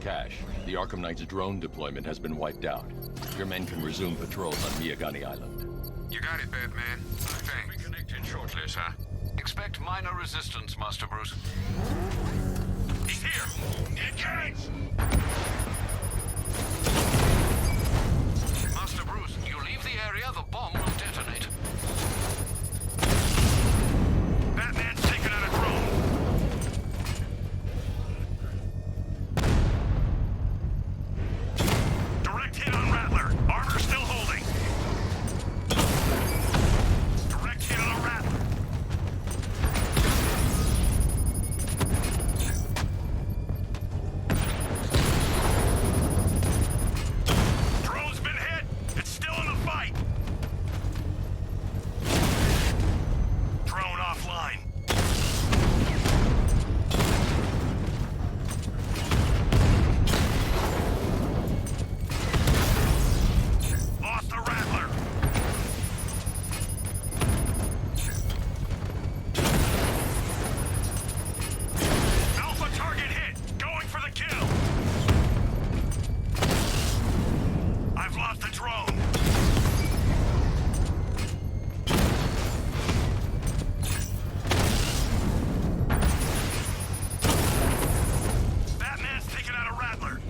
Cash, the Arkham Knight's drone deployment has been wiped out. Your men can resume patrols on Miyagani Island. You got it, Batman. Thanks. Reconnected shortly, sir. Expect minor resistance, Master Bruce. He's here! Engage! Master Bruce, you leave the area, the bomb will detonate. Batman's taking out a drone! Direct hit on Rattler. Armor still holding. Direct hit on Rattler. Drone's been hit. It's still in the fight. Drone offline. Lost the Rattler. Alpha target hit. Going for the kill. I've lost the drone. Batman's taking out a Rattler.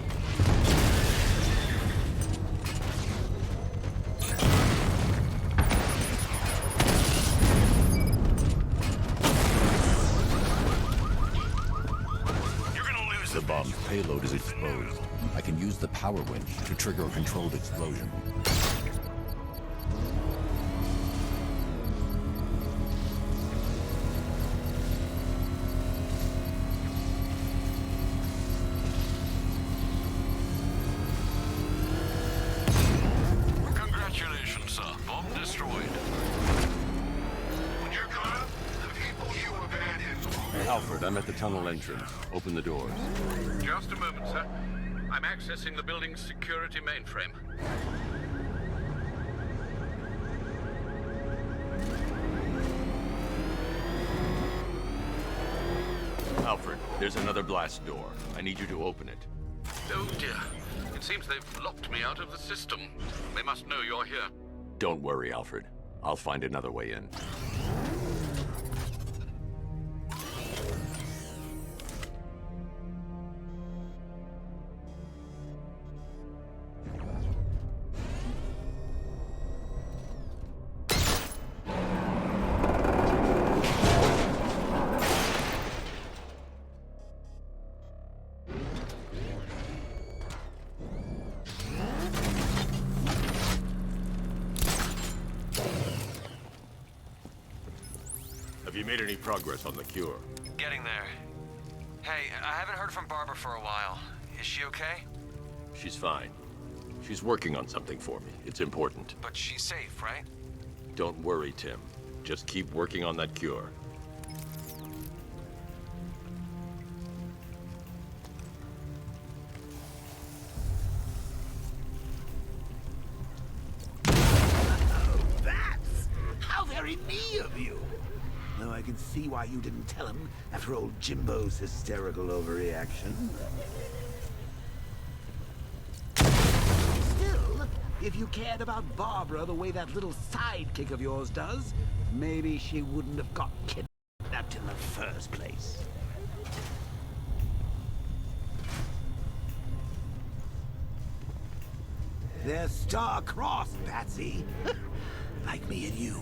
You're gonna lose The bomb's payload is exposed. I can use the power winch to trigger a controlled explosion. Congratulations, sir. Bomb destroyed. When you're gone, the people you abandoned. Alfred, I'm at the tunnel entrance. Open the doors. Just a moment, sir. I'm accessing the building's security mainframe. Alfred, there's another blast door. I need you to open it. Oh dear. It seems they've locked me out of the system. They must know you're here. Don't worry, Alfred. I'll find another way in. Have you made any progress on the cure? Getting there. Hey, I haven't heard from Barbara for a while. Is she okay? She's fine. She's working on something for me. It's important. But she's safe, right? Don't worry, Tim. Just keep working on that cure. That's how very me of you. Though I can see why you didn't tell him after old Jimbo's hysterical overreaction. Still, if you cared about Barbara the way that little sidekick of yours does, maybe she wouldn't have got kidnapped in the first place. They're star-crossed, Patsy. Like me and you.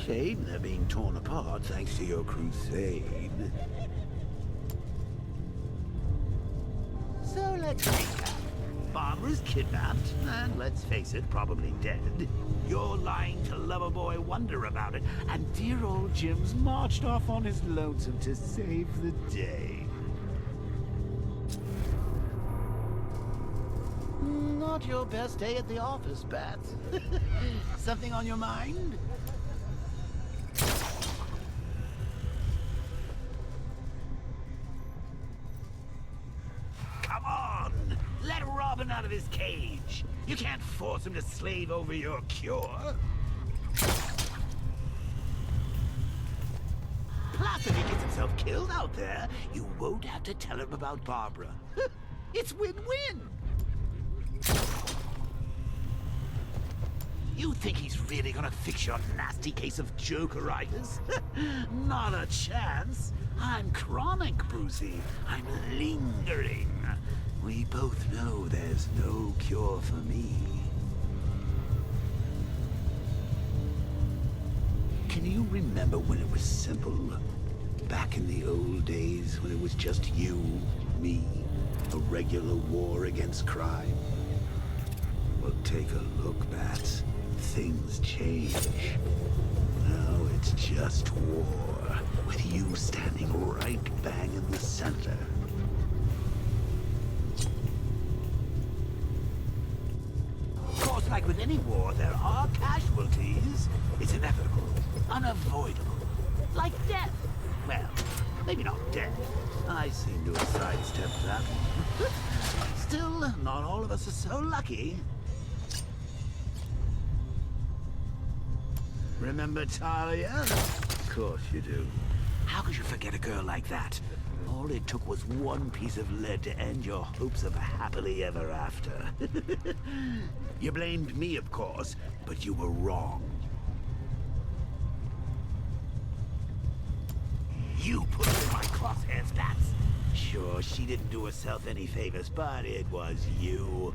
Shame they're being torn apart thanks to your crusade. So let's recap. Barbara's kidnapped, and let's face it, probably dead. You're lying to Loverboy Wonder about it, and dear old Jim's marched off on his lonesome to save the day. Not your best day at the office, Bats. Something on your mind? Come on! Let Robin out of his cage! You can't force him to slave over your cure! Plus, if he gets himself killed out there, you won't have to tell him about Barbara. It's win-win. You think he's really gonna fix your nasty case of jokeritis? Not a chance. I'm chronic, Brucey. I'm lingering. We both know there's no cure for me. Can you remember when it was simple? Back in the old days when it was just you, me, a regular war against crime? Well, take a look, Bats. Things change. Now it's just war, with you standing right bang in the center. Of course, like with any war, there are casualties. It's inevitable, unavoidable. Like death. Well, maybe not death. I seem to have sidestepped that. Still, not all of us are so lucky. Remember Talia? Of course you do. How could you forget a girl like that? All it took was one piece of lead to end your hopes of a happily ever after. You blamed me, of course, but you were wrong. You put her in my crosshairs, Bats. Sure, she didn't do herself any favors, but it was you.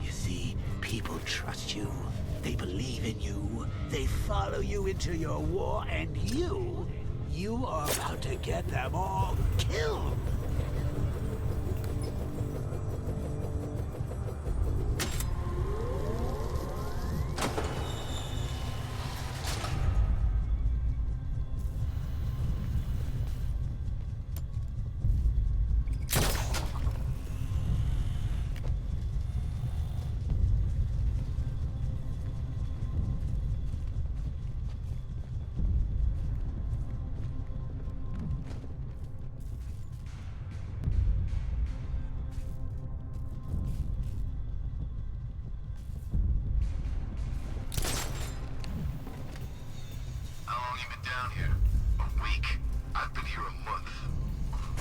You see, people trust you. They believe in you. They follow you into your war, and you are about to get them all killed. Down here. A week. I've been here a month.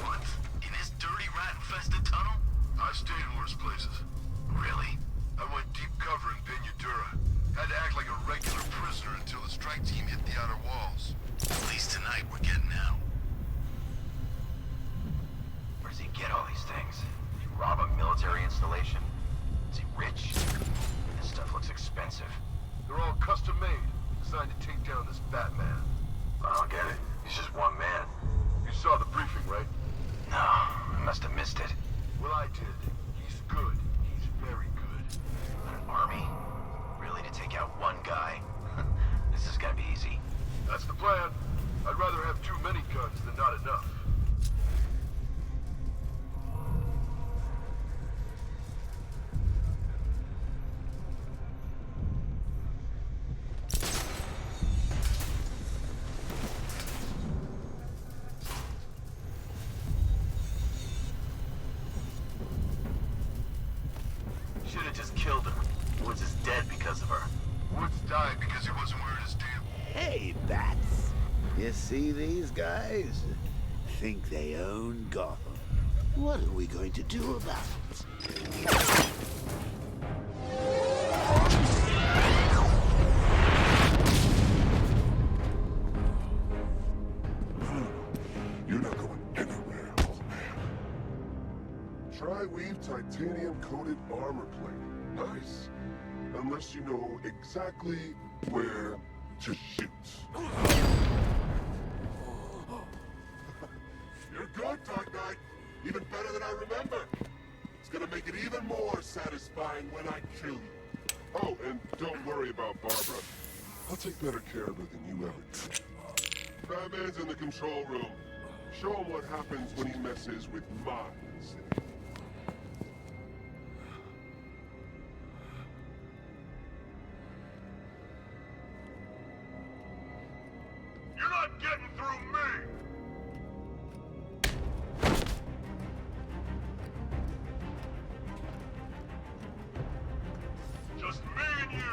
What? In this dirty, rat-infested tunnel? I've stayed in worse places. Really? I went deep cover in Peñadura. Had to act like a regular prisoner until the strike team hit the outer walls. At least tonight we're getting out. Where does he get all these things? Did he rob a military installation? Is he rich? This stuff looks expensive. They're all custom-made, designed to take down this Batman. I don't get it. He's just one man. You saw the briefing, right? No, I must have missed it. Well, I did. He's good. He's very good. An army? Really, to take out one guy? This is gonna be easy. That's the plan. I'd rather have too many guns than not enough. Should've just killed her. Woods is dead because of her. Woods died because he wasn't wearing his damn... Hey, Bats. You see these guys? Think they own Gotham. What are we going to do about it? You're not going anywhere, old man. Tri-weave titanium-coated armor plate. Nice. Unless you know exactly where to shoot. You're good, Dark Knight. Even better than I remember. It's gonna make it even more satisfying when I kill you. Oh, and don't worry about Barbara. I'll take better care of her than you ever did. Batman's in the control room. Show him what happens when he messes with my city. You're not getting through me! Just me and you!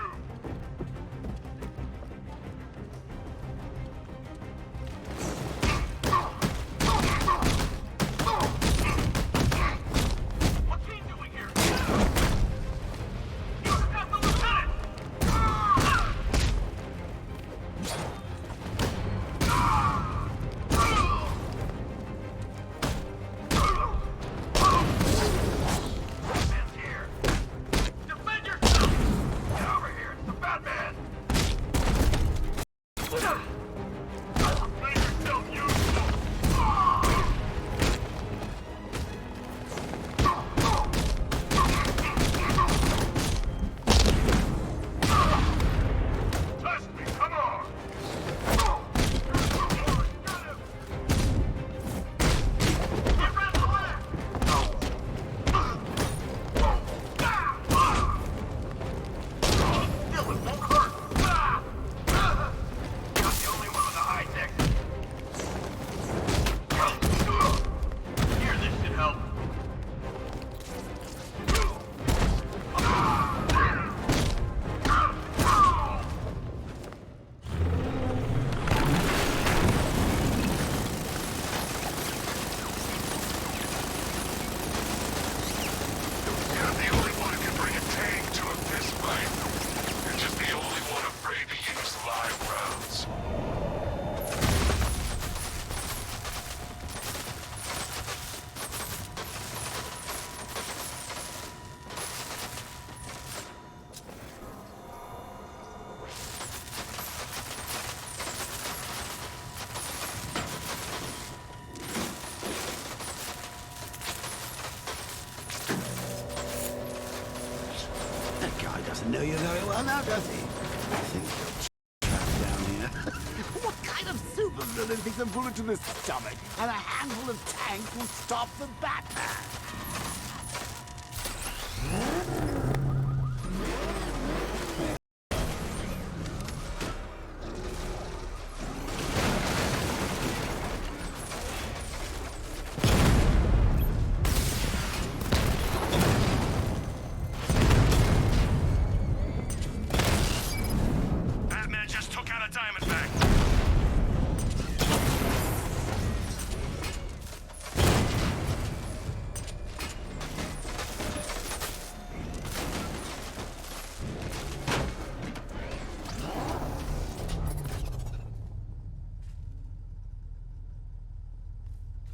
doesn't know you very well now, does he? I think you're down here. What kind of supervillain thinks a bullet to the stomach and a handful of tanks will stop the Batman? Batman just took out a Diamondback.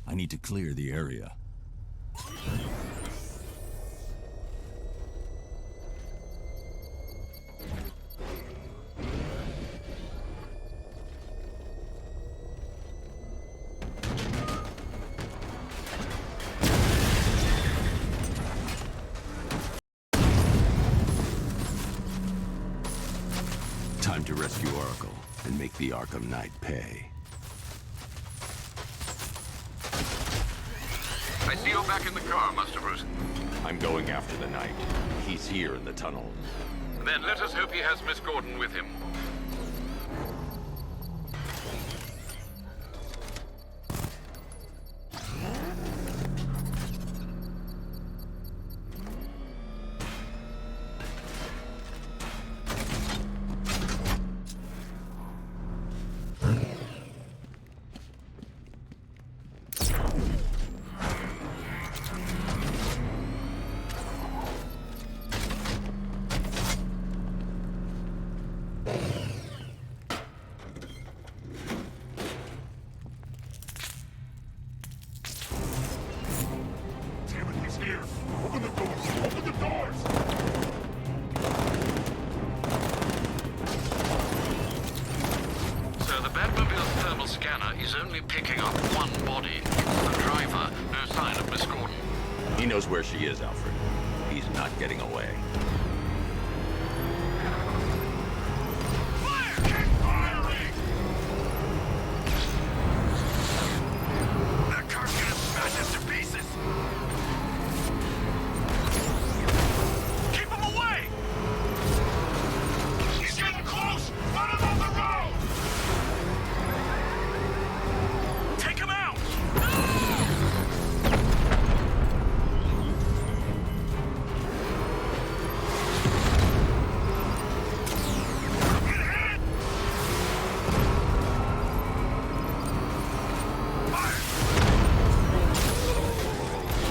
I need to clear the area. Time to rescue Oracle and make the Arkham Knight pay. I see you're back in the car, Master Bruce. I'm going after the Knight. He's here in the tunnel. Then let us hope he has Miss Gordon with him. Is only picking up one body. It's the driver. No sign of Miss Gordon. He knows where she is, Alfred. He's not getting away. Fire! Keep firing! That car's gonna smash us to pieces! Keep him away! He's getting close! Run him off the road! Take him out!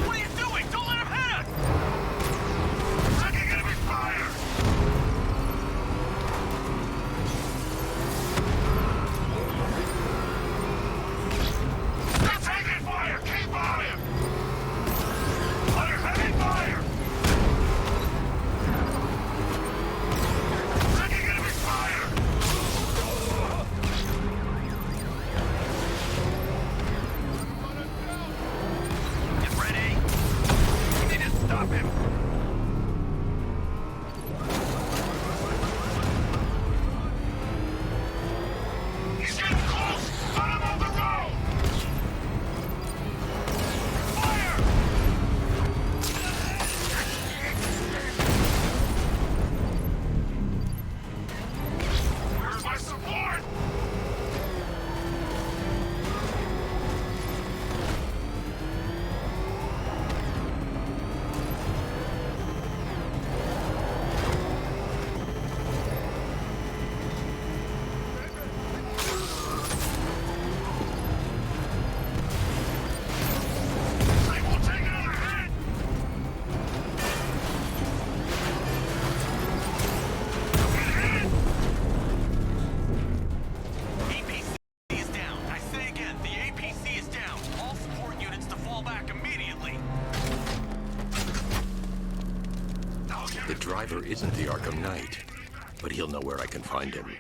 What are you doing? Don't let him hit us! Taking enemy fire! They're taking fire! Keep on him! Under heavy fire! Taking enemy fire! Get ready! We need to stop him! He's getting close! Run him off the road! Fire! Where's my support? They won't take another hit! Get hit! APC is down. I say again, the APC is down. All support units to fall back immediately. The driver isn't the Arkham Knight, but he'll know where I can find him.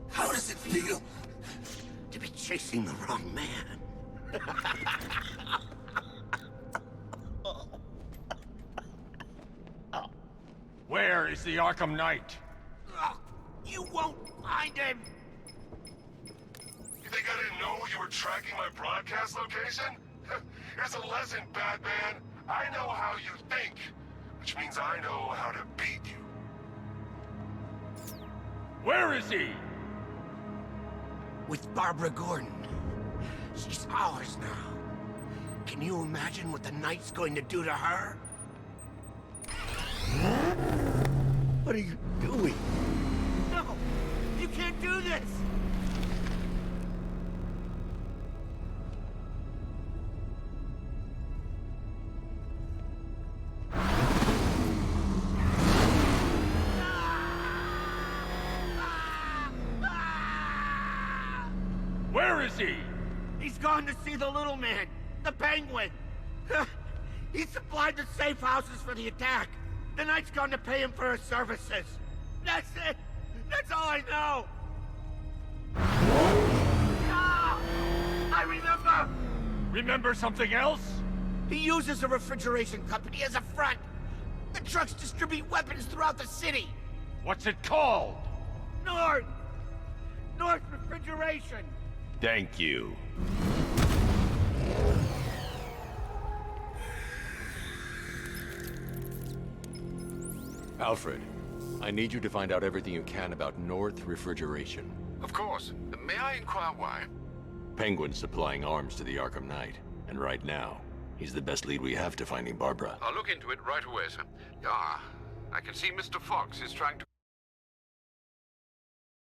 How does it feel to be chasing the wrong man. Where is the Arkham Knight? You won't find him! You think I didn't know you were tracking my broadcast location? Here's a lesson, Batman. I know how you think, which means I know how to beat you. Where is he? With Barbara Gordon. She's ours now. Can you imagine what the Knight's going to do to her? What are you doing? No! You can't do this! Where is he? He's gone to see the little man, the Penguin. He supplied the safe houses for the attack. The Knight's gone to pay him for his services. That's it. That's all I know. Ah! I remember. Remember something else? He uses a refrigeration company as a front. The trucks distribute weapons throughout the city. What's it called? North Refrigeration. Thank you. Alfred, I need you to find out everything you can about North Refrigeration. Of course. May I inquire why? Penguin's supplying arms to the Arkham Knight, and right now, he's the best lead we have to finding Barbara. I'll look into it right away, sir. Yeah, I can see Mr. Fox is trying to...